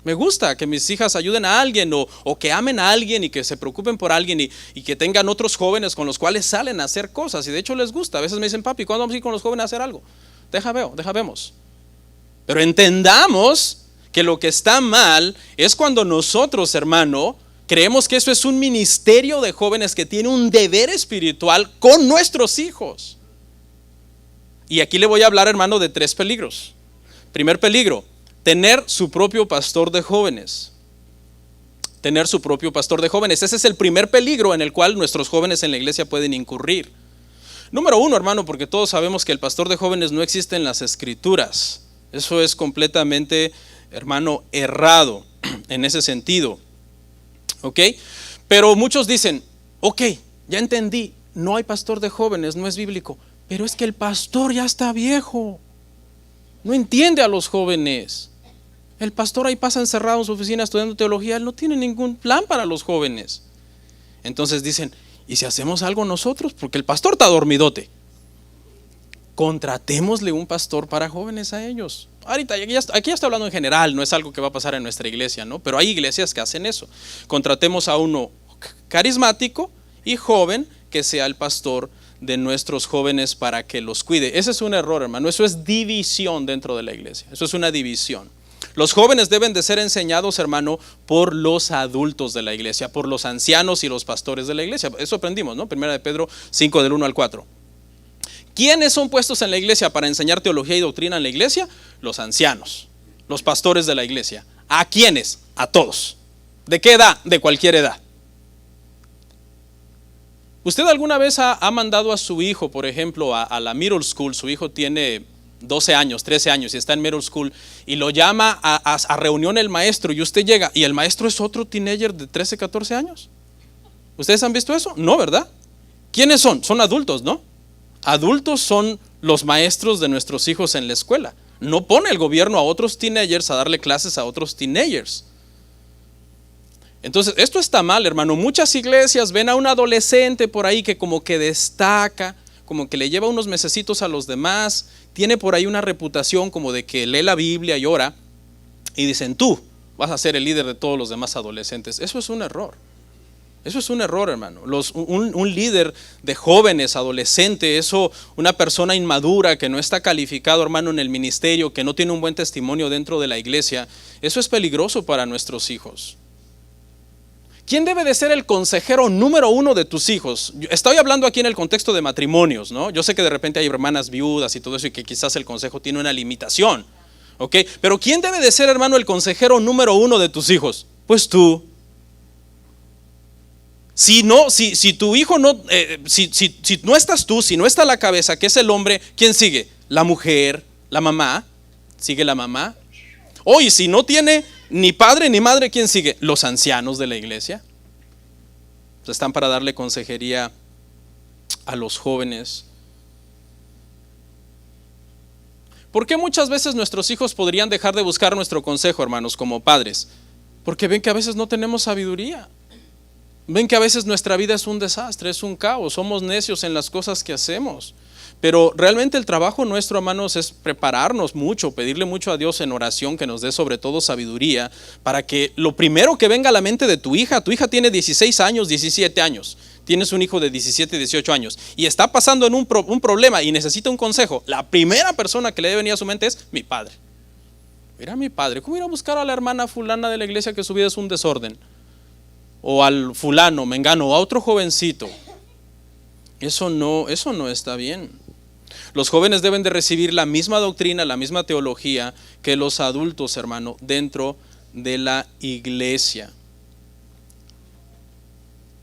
Me gusta que mis hijas ayuden a alguien o que amen a alguien y que se preocupen por alguien y que tengan otros jóvenes con los cuales salen a hacer cosas. Y de hecho les gusta. A veces me dicen, papi, ¿cuándo vamos a ir con los jóvenes a hacer algo? Deja vemos. Pero entendamos que lo que está mal es cuando nosotros, hermano, creemos que eso es un ministerio de jóvenes que tiene un deber espiritual con nuestros hijos. Y aquí le voy a hablar, hermano, de 3 peligros. Primer peligro, tener su propio pastor de jóvenes. Tener su propio pastor de jóvenes. Ese es el primer peligro en el cual nuestros jóvenes en la iglesia pueden incurrir. Número 1, hermano, porque todos sabemos que el pastor de jóvenes no existe en las escrituras. Eso es completamente, hermano, errado en ese sentido. ¿Ok? Pero muchos dicen, ok, ya entendí, no hay pastor de jóvenes, no es bíblico. Pero es que el pastor ya está viejo. No entiende a los jóvenes. El pastor ahí pasa encerrado en su oficina estudiando teología, él no tiene ningún plan para los jóvenes. Entonces dicen, ¿y si hacemos algo nosotros? Porque el pastor está dormidote. Contratémosle un pastor para jóvenes a ellos. Ahorita, aquí ya estoy hablando en general, no es algo que va a pasar en nuestra iglesia, ¿no? Pero hay iglesias que hacen eso. Contratemos a uno carismático y joven que sea el pastor de nuestros jóvenes para que los cuide. Ese es un error, hermano. Eso es división dentro de la iglesia. Eso es una división. Los jóvenes deben de ser enseñados, hermano, por los adultos de la iglesia, por los ancianos y los pastores de la iglesia. Eso aprendimos, ¿no? Primera de Pedro 5 del 1 al 4. ¿Quiénes son puestos en la iglesia para enseñar teología y doctrina en la iglesia? Los ancianos, los pastores de la iglesia. ¿A quiénes? A todos. ¿De qué edad? De cualquier edad. ¿Usted alguna vez ha mandado a su hijo, por ejemplo, a la middle school? Su hijo tiene 12 años, 13 años y está en middle school y lo llama a reunión el maestro y usted llega y el maestro es otro teenager de 13, 14 años. ¿Ustedes han visto eso? No, ¿verdad? ¿Quiénes son? Son adultos, ¿no? Adultos son los maestros de nuestros hijos en la escuela. No pone el gobierno a otros teenagers a darle clases a otros teenagers. Entonces, esto está mal, hermano. Muchas iglesias ven a un adolescente por ahí que como que destaca, como que le lleva unos mesecitos a los demás, tiene por ahí una reputación como de que lee la Biblia y ora, y dicen, tú vas a ser el líder de todos los demás adolescentes. Eso es un error. Eso es un error, hermano. Un líder de jóvenes, adolescente, eso, una persona inmadura que no está calificado, hermano, en el ministerio, que no tiene un buen testimonio dentro de la iglesia, eso es peligroso para nuestros hijos. ¿Quién debe de ser el consejero número 1 de tus hijos? Estoy hablando aquí en el contexto de matrimonios, ¿no? Yo sé que de repente hay hermanas viudas y todo eso y que quizás el consejo tiene una limitación, ¿ok? Pero ¿quién debe de ser, hermano, el consejero número 1 de tus hijos? Pues tú. Si tu hijo no, si no estás tú, si no está la cabeza, que es el hombre, ¿quién sigue? La mujer, la mamá, sigue la mamá. Y si no tiene ni padre ni madre, ¿quién sigue? Los ancianos de la iglesia. Están para darle consejería a los jóvenes. ¿Por qué muchas veces nuestros hijos podrían dejar de buscar nuestro consejo, hermanos, como padres? Porque ven que a veces no tenemos sabiduría. Ven que a veces nuestra vida es un desastre, es un caos, somos necios en las cosas que hacemos. Pero realmente el trabajo nuestro, hermanos, es prepararnos mucho, pedirle mucho a Dios en oración que nos dé sobre todo sabiduría, para que lo primero que venga a la mente de tu hija tiene 16 años, 17 años, tienes un hijo de 17, 18 años y está pasando en un problema y necesita un consejo, la primera persona que le debe venir a su mente es mi padre. Mira, mi padre, ¿cómo ir a buscar a la hermana fulana de la iglesia que su vida es un desorden? O al fulano, mengano, o a otro jovencito. Eso no está bien. Los jóvenes deben de recibir la misma doctrina, la misma teología que los adultos, hermano, dentro de la iglesia.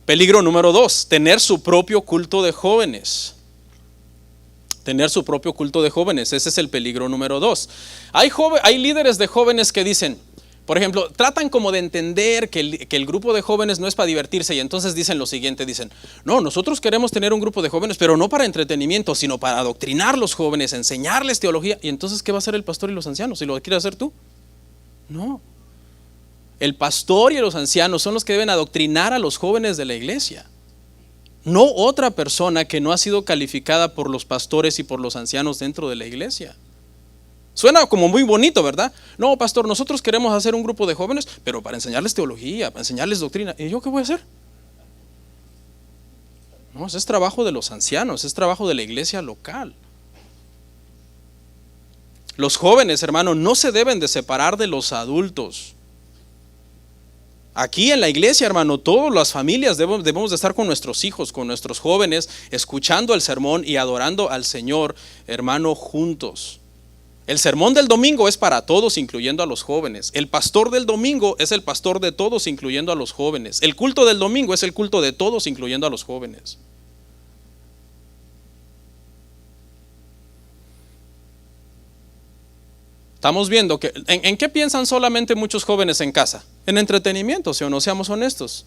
Peligro número 2, tener su propio culto de jóvenes. Tener su propio culto de jóvenes, ese es el peligro número 2. Hay líderes de jóvenes que dicen, por ejemplo, tratan como de entender que el grupo de jóvenes no es para divertirse y entonces dicen lo siguiente, dicen, no, nosotros queremos tener un grupo de jóvenes, pero no para entretenimiento, sino para adoctrinar a los jóvenes, enseñarles teología. Y entonces, ¿qué va a hacer el pastor y los ancianos? ¿Si lo quieres hacer tú? No. El pastor y los ancianos son los que deben adoctrinar a los jóvenes de la iglesia. No otra persona que no ha sido calificada por los pastores y por los ancianos dentro de la iglesia. Suena como muy bonito, ¿verdad? No, pastor, nosotros queremos hacer un grupo de jóvenes, pero para enseñarles teología, para enseñarles doctrina. ¿Y yo qué voy a hacer? No, ese es trabajo de los ancianos, es trabajo de la iglesia local. Los jóvenes, hermano, no se deben de separar de los adultos. Aquí en la iglesia, hermano, todas las familias debemos de estar con nuestros hijos, con nuestros jóvenes, escuchando el sermón y adorando al Señor, hermano, juntos. El sermón del domingo es para todos, incluyendo a los jóvenes. El pastor del domingo es el pastor de todos, incluyendo a los jóvenes. El culto del domingo es el culto de todos, incluyendo a los jóvenes. Estamos viendo que, ¿en qué piensan solamente muchos jóvenes en casa? En entretenimiento, ¿sí o no? Seamos honestos.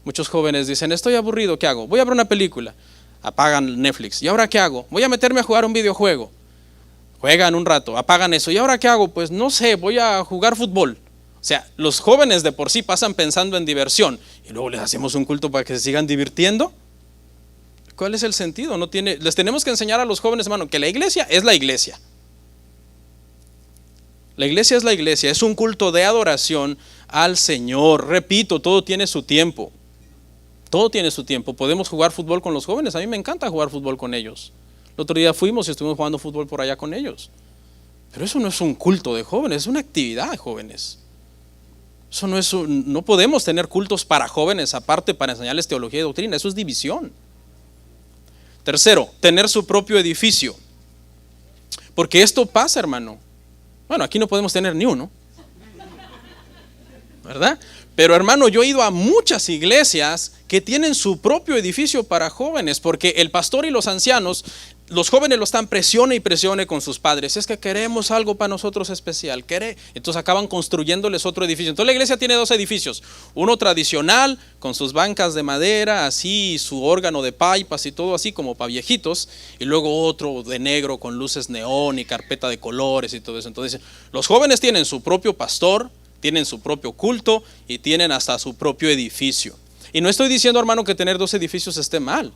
Muchos jóvenes dicen, estoy aburrido, ¿qué hago? Voy a ver una película. Apagan Netflix. ¿Y ahora qué hago? Voy a meterme a jugar un videojuego. Juegan un rato, apagan eso. ¿Y ahora qué hago? Pues no sé, voy a jugar fútbol. O sea, los jóvenes de por sí pasan pensando en diversión y luego les hacemos un culto para que se sigan divirtiendo. ¿Cuál es el sentido? Les tenemos que enseñar a los jóvenes, hermano, que la iglesia es la iglesia. La iglesia es la iglesia, es un culto de adoración al Señor. Repito, todo tiene su tiempo. Todo tiene su tiempo. Podemos jugar fútbol con los jóvenes. A mí me encanta jugar fútbol con ellos. El otro día fuimos y estuvimos jugando fútbol por allá con ellos. Pero eso no es un culto de jóvenes, es una actividad de jóvenes. Eso no podemos tener cultos para jóvenes aparte para enseñarles teología y doctrina. Eso es división. Tercero, tener su propio edificio. Porque esto pasa, hermano. Bueno, aquí no podemos tener ni uno, ¿verdad? Pero hermano, yo he ido a muchas iglesias que tienen su propio edificio para jóvenes, porque el pastor y los ancianos, los jóvenes lo están presione y presione con sus padres. Es que queremos algo para nosotros especial. Entonces acaban construyéndoles otro edificio. Entonces la iglesia tiene 2 edificios. Uno tradicional, con sus bancas de madera, así, su órgano de paipas y todo así como para viejitos. Y luego otro de negro con luces neón y carpeta de colores y todo eso. Entonces los jóvenes tienen su propio pastor, tienen su propio culto y tienen hasta su propio edificio. Y no estoy diciendo, hermano, que tener 2 edificios esté mal.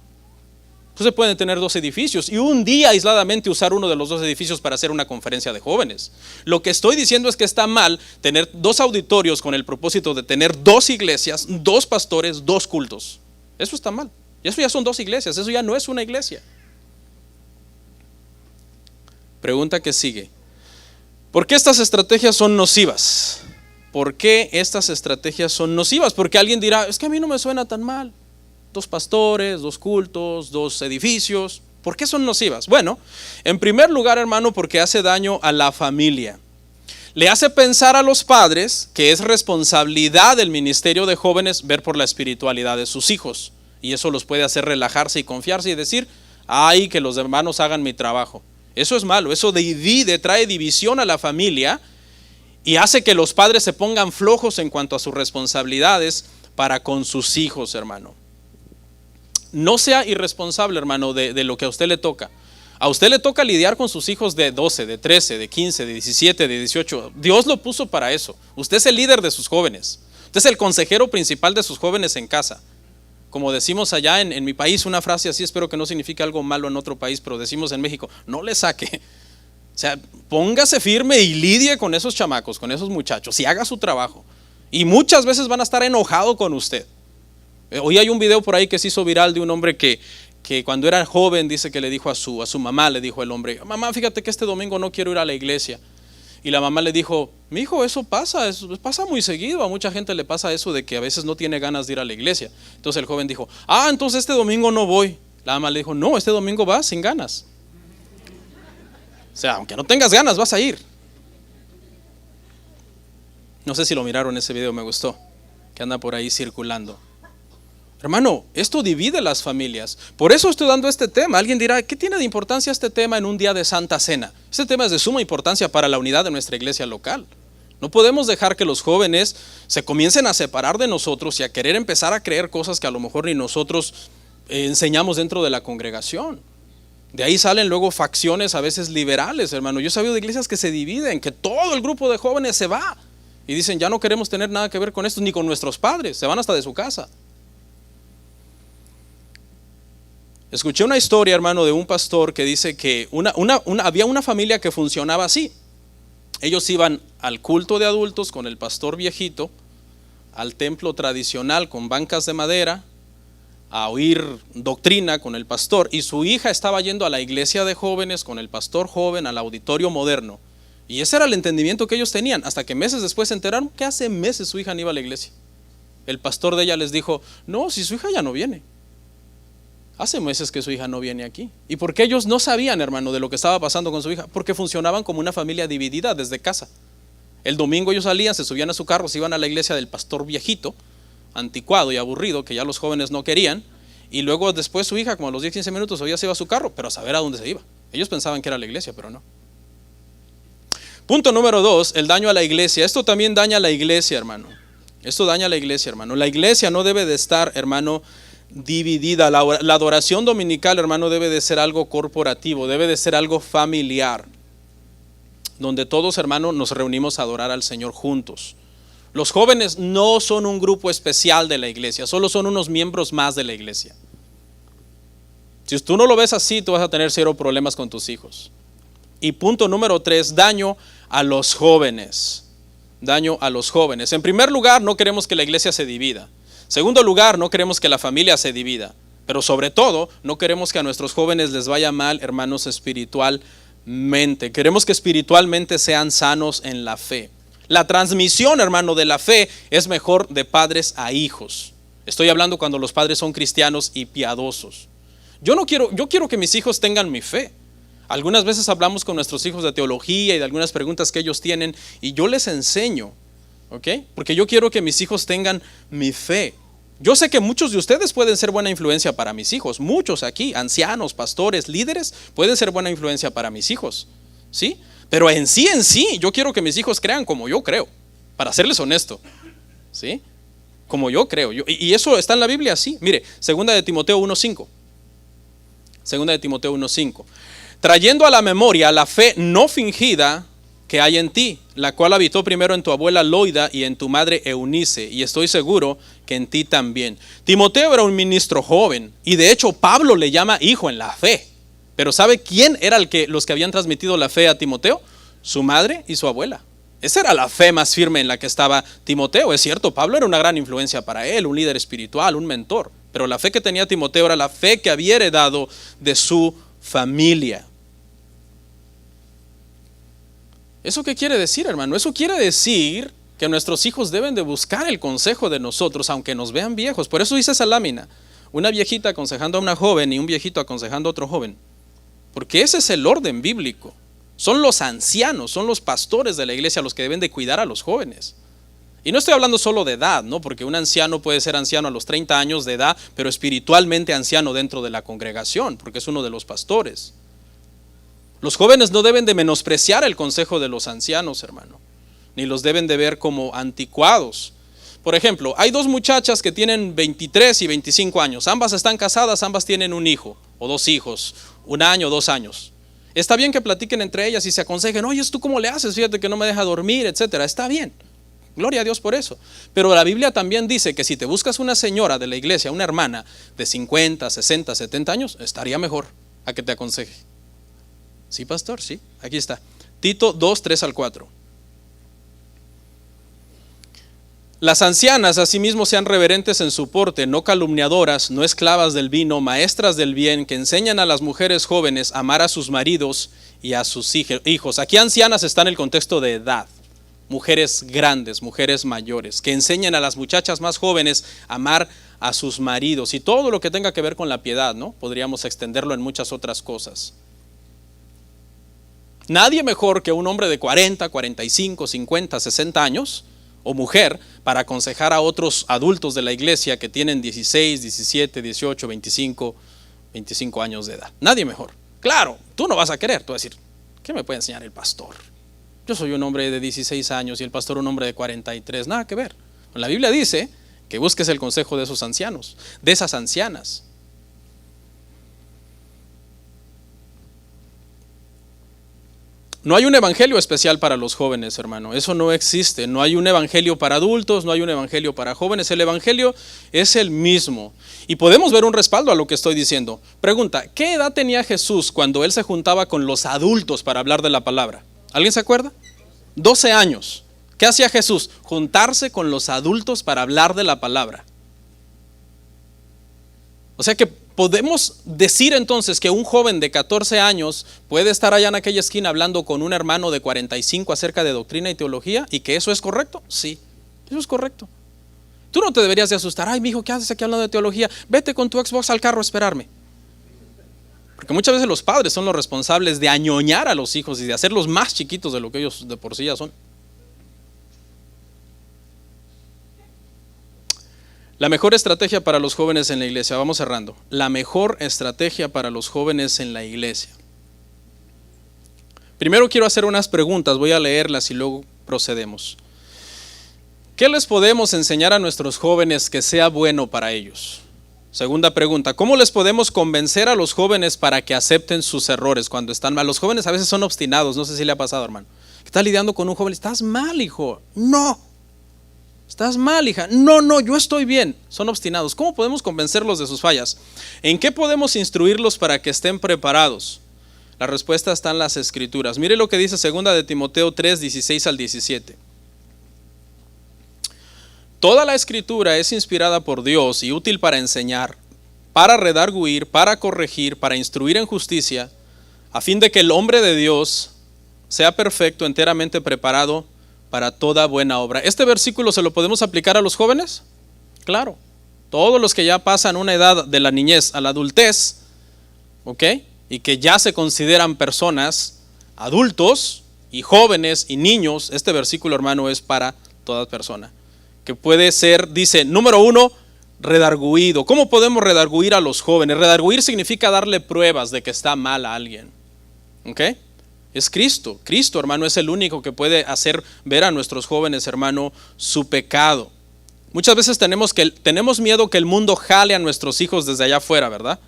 Entonces pueden tener 2 edificios y un día aisladamente usar uno de los 2 edificios para hacer una conferencia de jóvenes. Lo que estoy diciendo es que está mal tener 2 auditorios con el propósito de tener 2 iglesias, 2 pastores, 2 cultos. Eso está mal. Y eso ya son 2 iglesias, eso ya no es una iglesia. Pregunta que sigue. ¿Por qué estas estrategias son nocivas? ¿Por qué estas estrategias son nocivas? Porque alguien dirá, es que a mí no me suena tan mal. 2 pastores, 2 cultos, 2 edificios. ¿Por qué son nocivas? Bueno, en primer lugar, hermano, porque hace daño a la familia. Le hace pensar a los padres que es responsabilidad del ministerio de jóvenes ver por la espiritualidad de sus hijos. Y eso los puede hacer relajarse y confiarse y decir, ay, que los hermanos hagan mi trabajo. Eso es malo, eso divide, trae división a la familia y hace que los padres se pongan flojos en cuanto a sus responsabilidades para con sus hijos, hermano. No sea irresponsable, hermano, de lo que a usted le toca. A usted le toca lidiar con sus hijos de 12, de 13, de 15, de 17, de 18. Dios lo puso para eso. Usted es el líder de sus jóvenes. Usted es el consejero principal de sus jóvenes en casa. como decimos allá en mi país, una frase así, espero que no signifique algo malo en otro país, pero decimos en México, no le saque. O sea, póngase firme y lidie con esos chamacos, con esos muchachos, y haga su trabajo. Y muchas veces van a estar enojados con usted. Hoy hay un video por ahí que se hizo viral de un hombre que cuando era joven, dice que le dijo a su mamá, le dijo el hombre, mamá, fíjate que este domingo no quiero ir a la iglesia. Y la mamá le dijo, mi hijo, eso pasa muy seguido, a mucha gente le pasa eso de que a veces no tiene ganas de ir a la iglesia. Entonces el joven dijo, entonces este domingo no voy. La mamá le dijo, no, este domingo vas sin ganas. O sea, aunque no tengas ganas, vas a ir. No sé si lo miraron ese video, me gustó, que anda por ahí circulando. Hermano, esto divide las familias. Por eso estoy dando este tema. Alguien dirá, ¿qué tiene de importancia este tema en un día de Santa Cena? Este tema es de suma importancia para la unidad de nuestra iglesia local. No podemos dejar que los jóvenes se comiencen a separar de nosotros y a querer empezar a creer cosas que a lo mejor ni nosotros enseñamos dentro de la congregación. De ahí salen luego facciones a veces liberales, hermano. Yo he sabido de iglesias que se dividen, que todo el grupo de jóvenes se va y dicen, ya no queremos tener nada que ver con esto, ni con nuestros padres, se van hasta de su casa. Escuché una historia, hermano, de un pastor que dice que había una familia que funcionaba así. Ellos iban al culto de adultos con el pastor viejito, al templo tradicional con bancas de madera, a oír doctrina con el pastor, y su hija estaba yendo a la iglesia de jóvenes con el pastor joven, al auditorio moderno. Y ese era el entendimiento que ellos tenían, hasta que meses después se enteraron que hace meses su hija no iba a la iglesia. El pastor de ella les dijo, no, si su hija ya no viene. Hace meses que su hija no viene aquí. ¿Y por qué ellos no sabían, hermano, de lo que estaba pasando con su hija? Porque funcionaban como una familia dividida desde casa. El domingo ellos salían, se subían a su carro, se iban a la iglesia del pastor viejito, anticuado y aburrido, que ya los jóvenes no querían. Y luego después su hija, como a los 10-15 minutos, ya se iba a su carro, pero a saber a dónde se iba. Ellos pensaban que era la iglesia, pero no. Punto número 2, el daño a la iglesia. Esto también daña a la iglesia, hermano. Esto daña a la iglesia, hermano. La iglesia no debe de estar, hermano, dividida. La adoración dominical, hermano, debe de ser algo corporativo, debe de ser algo familiar, donde todos, hermano, nos reunimos a adorar al Señor juntos. Los jóvenes no son un grupo especial de la iglesia, solo son unos miembros más de la iglesia. Si tú no lo ves así, tú vas a tener cero problemas con tus hijos. Y punto número 3, daño a los jóvenes. Daño a los jóvenes. En primer lugar, no queremos que la iglesia se divida. Segundo lugar, no queremos que la familia se divida, pero sobre todo, no queremos que a nuestros jóvenes les vaya mal, hermanos, espiritualmente. Queremos que espiritualmente sean sanos en la fe. La transmisión, hermano, de la fe es mejor de padres a hijos. Estoy hablando cuando los padres son cristianos y piadosos. Yo quiero que mis hijos tengan mi fe. Algunas veces hablamos con nuestros hijos de teología y de algunas preguntas que ellos tienen y yo les enseño. ¿Ok? Porque yo quiero que mis hijos tengan mi fe. Yo sé que muchos de ustedes pueden ser buena influencia para mis hijos. Muchos aquí, ancianos, pastores, líderes, pueden ser buena influencia para mis hijos. ¿Sí? Pero en sí, yo quiero que mis hijos crean como yo creo. Para serles honesto. ¿Sí? Como yo creo. Y eso está en la Biblia así. Mire, 2 de Timoteo 1:5. 2 de Timoteo 1:5. Trayendo a la memoria la fe no fingida que hay en ti, la cual habitó primero en tu abuela Loida y en tu madre Eunice, y estoy seguro que en ti también. Timoteo era un ministro joven, y de hecho Pablo le llama hijo en la fe. Pero ¿sabe quién era los que habían transmitido la fe a Timoteo? Su madre y su abuela. Esa era la fe más firme en la que estaba Timoteo. Es cierto, Pablo era una gran influencia para él, un líder espiritual, un mentor. Pero la fe que tenía Timoteo era la fe que había heredado de su familia. ¿Eso qué quiere decir, hermano? Eso quiere decir que nuestros hijos deben de buscar el consejo de nosotros, aunque nos vean viejos. Por eso dice esa lámina, una viejita aconsejando a una joven y un viejito aconsejando a otro joven. Porque ese es el orden bíblico. Son los ancianos, son los pastores de la iglesia los que deben de cuidar a los jóvenes. Y no estoy hablando solo de edad, ¿no? Porque un anciano puede ser anciano a los 30 años de edad, pero espiritualmente anciano dentro de la congregación, porque es uno de los pastores. Los jóvenes no deben de menospreciar el consejo de los ancianos, hermano, ni los deben de ver como anticuados. Por ejemplo, hay dos muchachas que tienen 23 y 25 años, ambas están casadas, ambas tienen un hijo o dos hijos, 1 año, 2 años. Está bien que platiquen entre ellas y se aconsejen, oye, ¿tú cómo le haces? Fíjate que no me deja dormir, etcétera. Está bien, Gloria a Dios por eso. Pero la Biblia también dice que si te buscas una señora de la iglesia, una hermana de 50, 60, 70 años, estaría mejor a que te aconseje. Sí, pastor, sí, aquí está. Tito 2, 3 al 4. Las ancianas asimismo sean reverentes en su porte, no calumniadoras, no esclavas del vino, maestras del bien, que enseñan a las mujeres jóvenes a amar a sus maridos y a sus hijos. Aquí ancianas está en el contexto de edad. Mujeres grandes, mujeres mayores, que enseñan a las muchachas más jóvenes a amar a sus maridos y todo lo que tenga que ver con la piedad, ¿no? Podríamos extenderlo en muchas otras cosas. Nadie mejor que un hombre de 40, 45, 50, 60 años o mujer para aconsejar a otros adultos de la iglesia que tienen 16, 17, 18, 25 años de edad. Nadie mejor. Claro, tú no vas a querer, tú vas a decir, ¿qué me puede enseñar el pastor? Yo soy un hombre de 16 años y el pastor un hombre de 43, nada que ver. La Biblia dice que busques el consejo de esos ancianos, de esas ancianas. No hay un evangelio especial para los jóvenes, hermano, eso no existe. No hay un evangelio para adultos, no hay un evangelio para jóvenes, el evangelio es el mismo. Y podemos ver un respaldo a lo que estoy diciendo. Pregunta, ¿qué edad tenía Jesús cuando él se juntaba con los adultos para hablar de la palabra? ¿Alguien se acuerda? 12 años. ¿Qué hacía Jesús? Juntarse con los adultos para hablar de la palabra. O sea que podemos decir entonces que un joven de 14 años puede estar allá en aquella esquina hablando con un hermano de 45 acerca de doctrina y teología y que eso es correcto. Sí, eso es correcto. Tú no te deberías de asustar. Ay, mijo, ¿qué haces aquí hablando de teología? Vete con tu Xbox al carro a esperarme. Porque muchas veces los padres son los responsables de añoñar a los hijos y de hacerlos más chiquitos de lo que ellos de por sí ya son. La mejor estrategia para los jóvenes en la iglesia, vamos cerrando. La mejor estrategia para los jóvenes en la iglesia. Primero quiero hacer unas preguntas, voy a leerlas y luego procedemos. ¿Qué les podemos enseñar a nuestros jóvenes que sea bueno para ellos? Segunda pregunta, ¿cómo les podemos convencer a los jóvenes para que acepten sus errores cuando están mal? Los jóvenes a veces son obstinados, no sé si le ha pasado, hermano. Está lidiando con un joven, estás mal, hijo. No. Estás mal, hija. No, yo estoy bien. Son obstinados. ¿Cómo podemos convencerlos de sus fallas? ¿En qué podemos instruirlos para que estén preparados? La respuesta está en las Escrituras. Mire lo que dice 2 de Timoteo 3, 16 al 17. Toda la Escritura es inspirada por Dios y útil para enseñar, para redarguir, para corregir, para instruir en justicia, a fin de que el hombre de Dios sea perfecto, enteramente preparado para toda buena obra. ¿Este versículo se lo podemos aplicar a los jóvenes? Claro. Todos los que ya pasan una edad de la niñez a la adultez, ¿ok? Y que ya se consideran personas, adultos y jóvenes y niños, este versículo, hermano, es para toda persona. Que puede ser, dice, número 1, redarguido. ¿Cómo podemos redarguir a los jóvenes? Redarguir significa darle pruebas de que está mal a alguien. ¿Ok? Es Cristo. Cristo, hermano, es el único que puede hacer ver a nuestros jóvenes, hermano, su pecado. Muchas veces tenemos miedo que el mundo jale a nuestros hijos desde allá afuera, ¿verdad?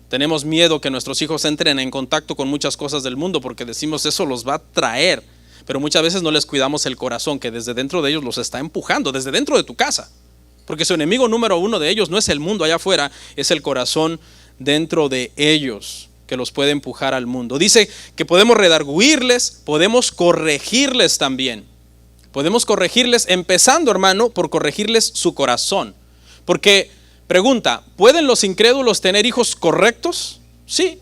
Tenemos miedo que nuestros hijos entren en contacto con muchas cosas del mundo porque decimos eso los va a traer. Pero muchas veces no les cuidamos el corazón que desde dentro de ellos los está empujando, desde dentro de tu casa. Porque su enemigo número 1 de ellos no es el mundo allá afuera, es el corazón dentro de ellos que los puede empujar al mundo. Dice que podemos redarguirles, podemos corregirles también. Podemos corregirles empezando, hermano, por corregirles su corazón. Porque, pregunta, ¿pueden los incrédulos tener hijos correctos? Sí,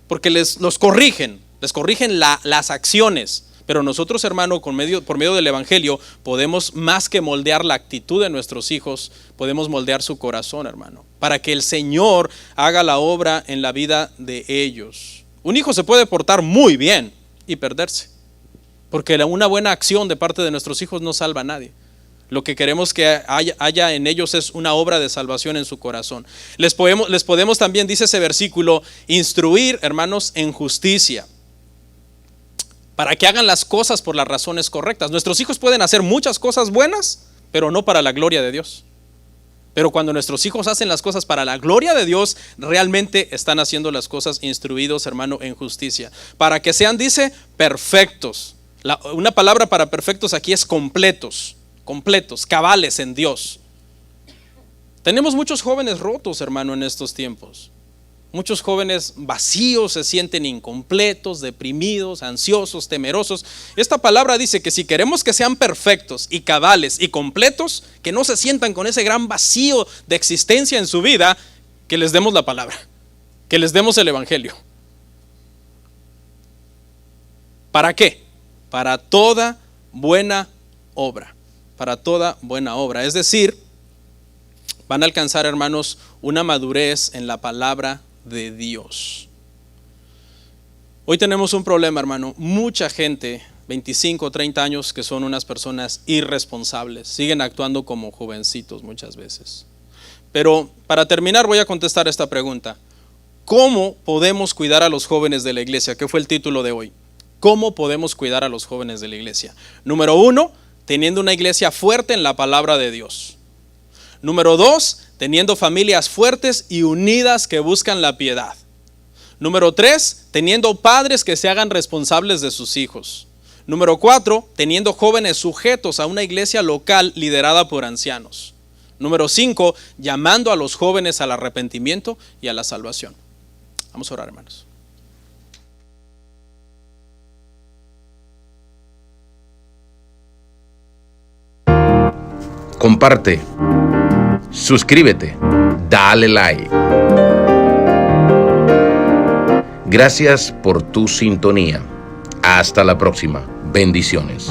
porque los corrigen, les corrigen las acciones. Pero nosotros, hermano, por medio del evangelio, podemos más que moldear la actitud de nuestros hijos, podemos moldear su corazón, hermano, para que el Señor haga la obra en la vida de ellos. Un hijo se puede portar muy bien y perderse, porque una buena acción de parte de nuestros hijos no salva a nadie. Lo que queremos que haya en ellos es una obra de salvación en su corazón. Les podemos también, dice ese versículo, instruir, hermanos, en justicia, para que hagan las cosas por las razones correctas. Nuestros hijos pueden hacer muchas cosas buenas, pero no para la gloria de Dios. Pero cuando nuestros hijos hacen las cosas para la gloria de Dios, realmente están haciendo las cosas instruidos, hermano, en justicia. Para que sean, dice, perfectos. Una palabra para perfectos aquí es completos. completos, cabales en Dios. Tenemos muchos jóvenes rotos, hermano, en estos tiempos. Muchos jóvenes vacíos, se sienten incompletos, deprimidos, ansiosos, temerosos. Esta palabra dice que si queremos que sean perfectos y cabales y completos, que no se sientan con ese gran vacío de existencia en su vida, que les demos la palabra, que les demos el evangelio. ¿Para qué? Para toda buena obra. Para toda buena obra. Es decir, van a alcanzar, hermanos, una madurez en la palabra de Dios. Hoy tenemos un problema, hermano. Mucha gente, 25 o 30 años, que son unas personas irresponsables, siguen actuando como jovencitos muchas veces. Pero para terminar voy a contestar esta pregunta. ¿Cómo podemos cuidar a los jóvenes de la iglesia? ¿Qué fue el título de hoy? ¿Cómo podemos cuidar a los jóvenes de la iglesia? Número 1, teniendo una iglesia fuerte en la palabra de Dios. Número 2, teniendo familias fuertes y unidas que buscan la piedad. Número 3, teniendo padres que se hagan responsables de sus hijos. Número 4, teniendo jóvenes sujetos a una iglesia local liderada por ancianos. Número 5, llamando a los jóvenes al arrepentimiento y a la salvación. Vamos a orar, hermanos. Comparte, suscríbete, dale like. Gracias por tu sintonía. Hasta la próxima. Bendiciones.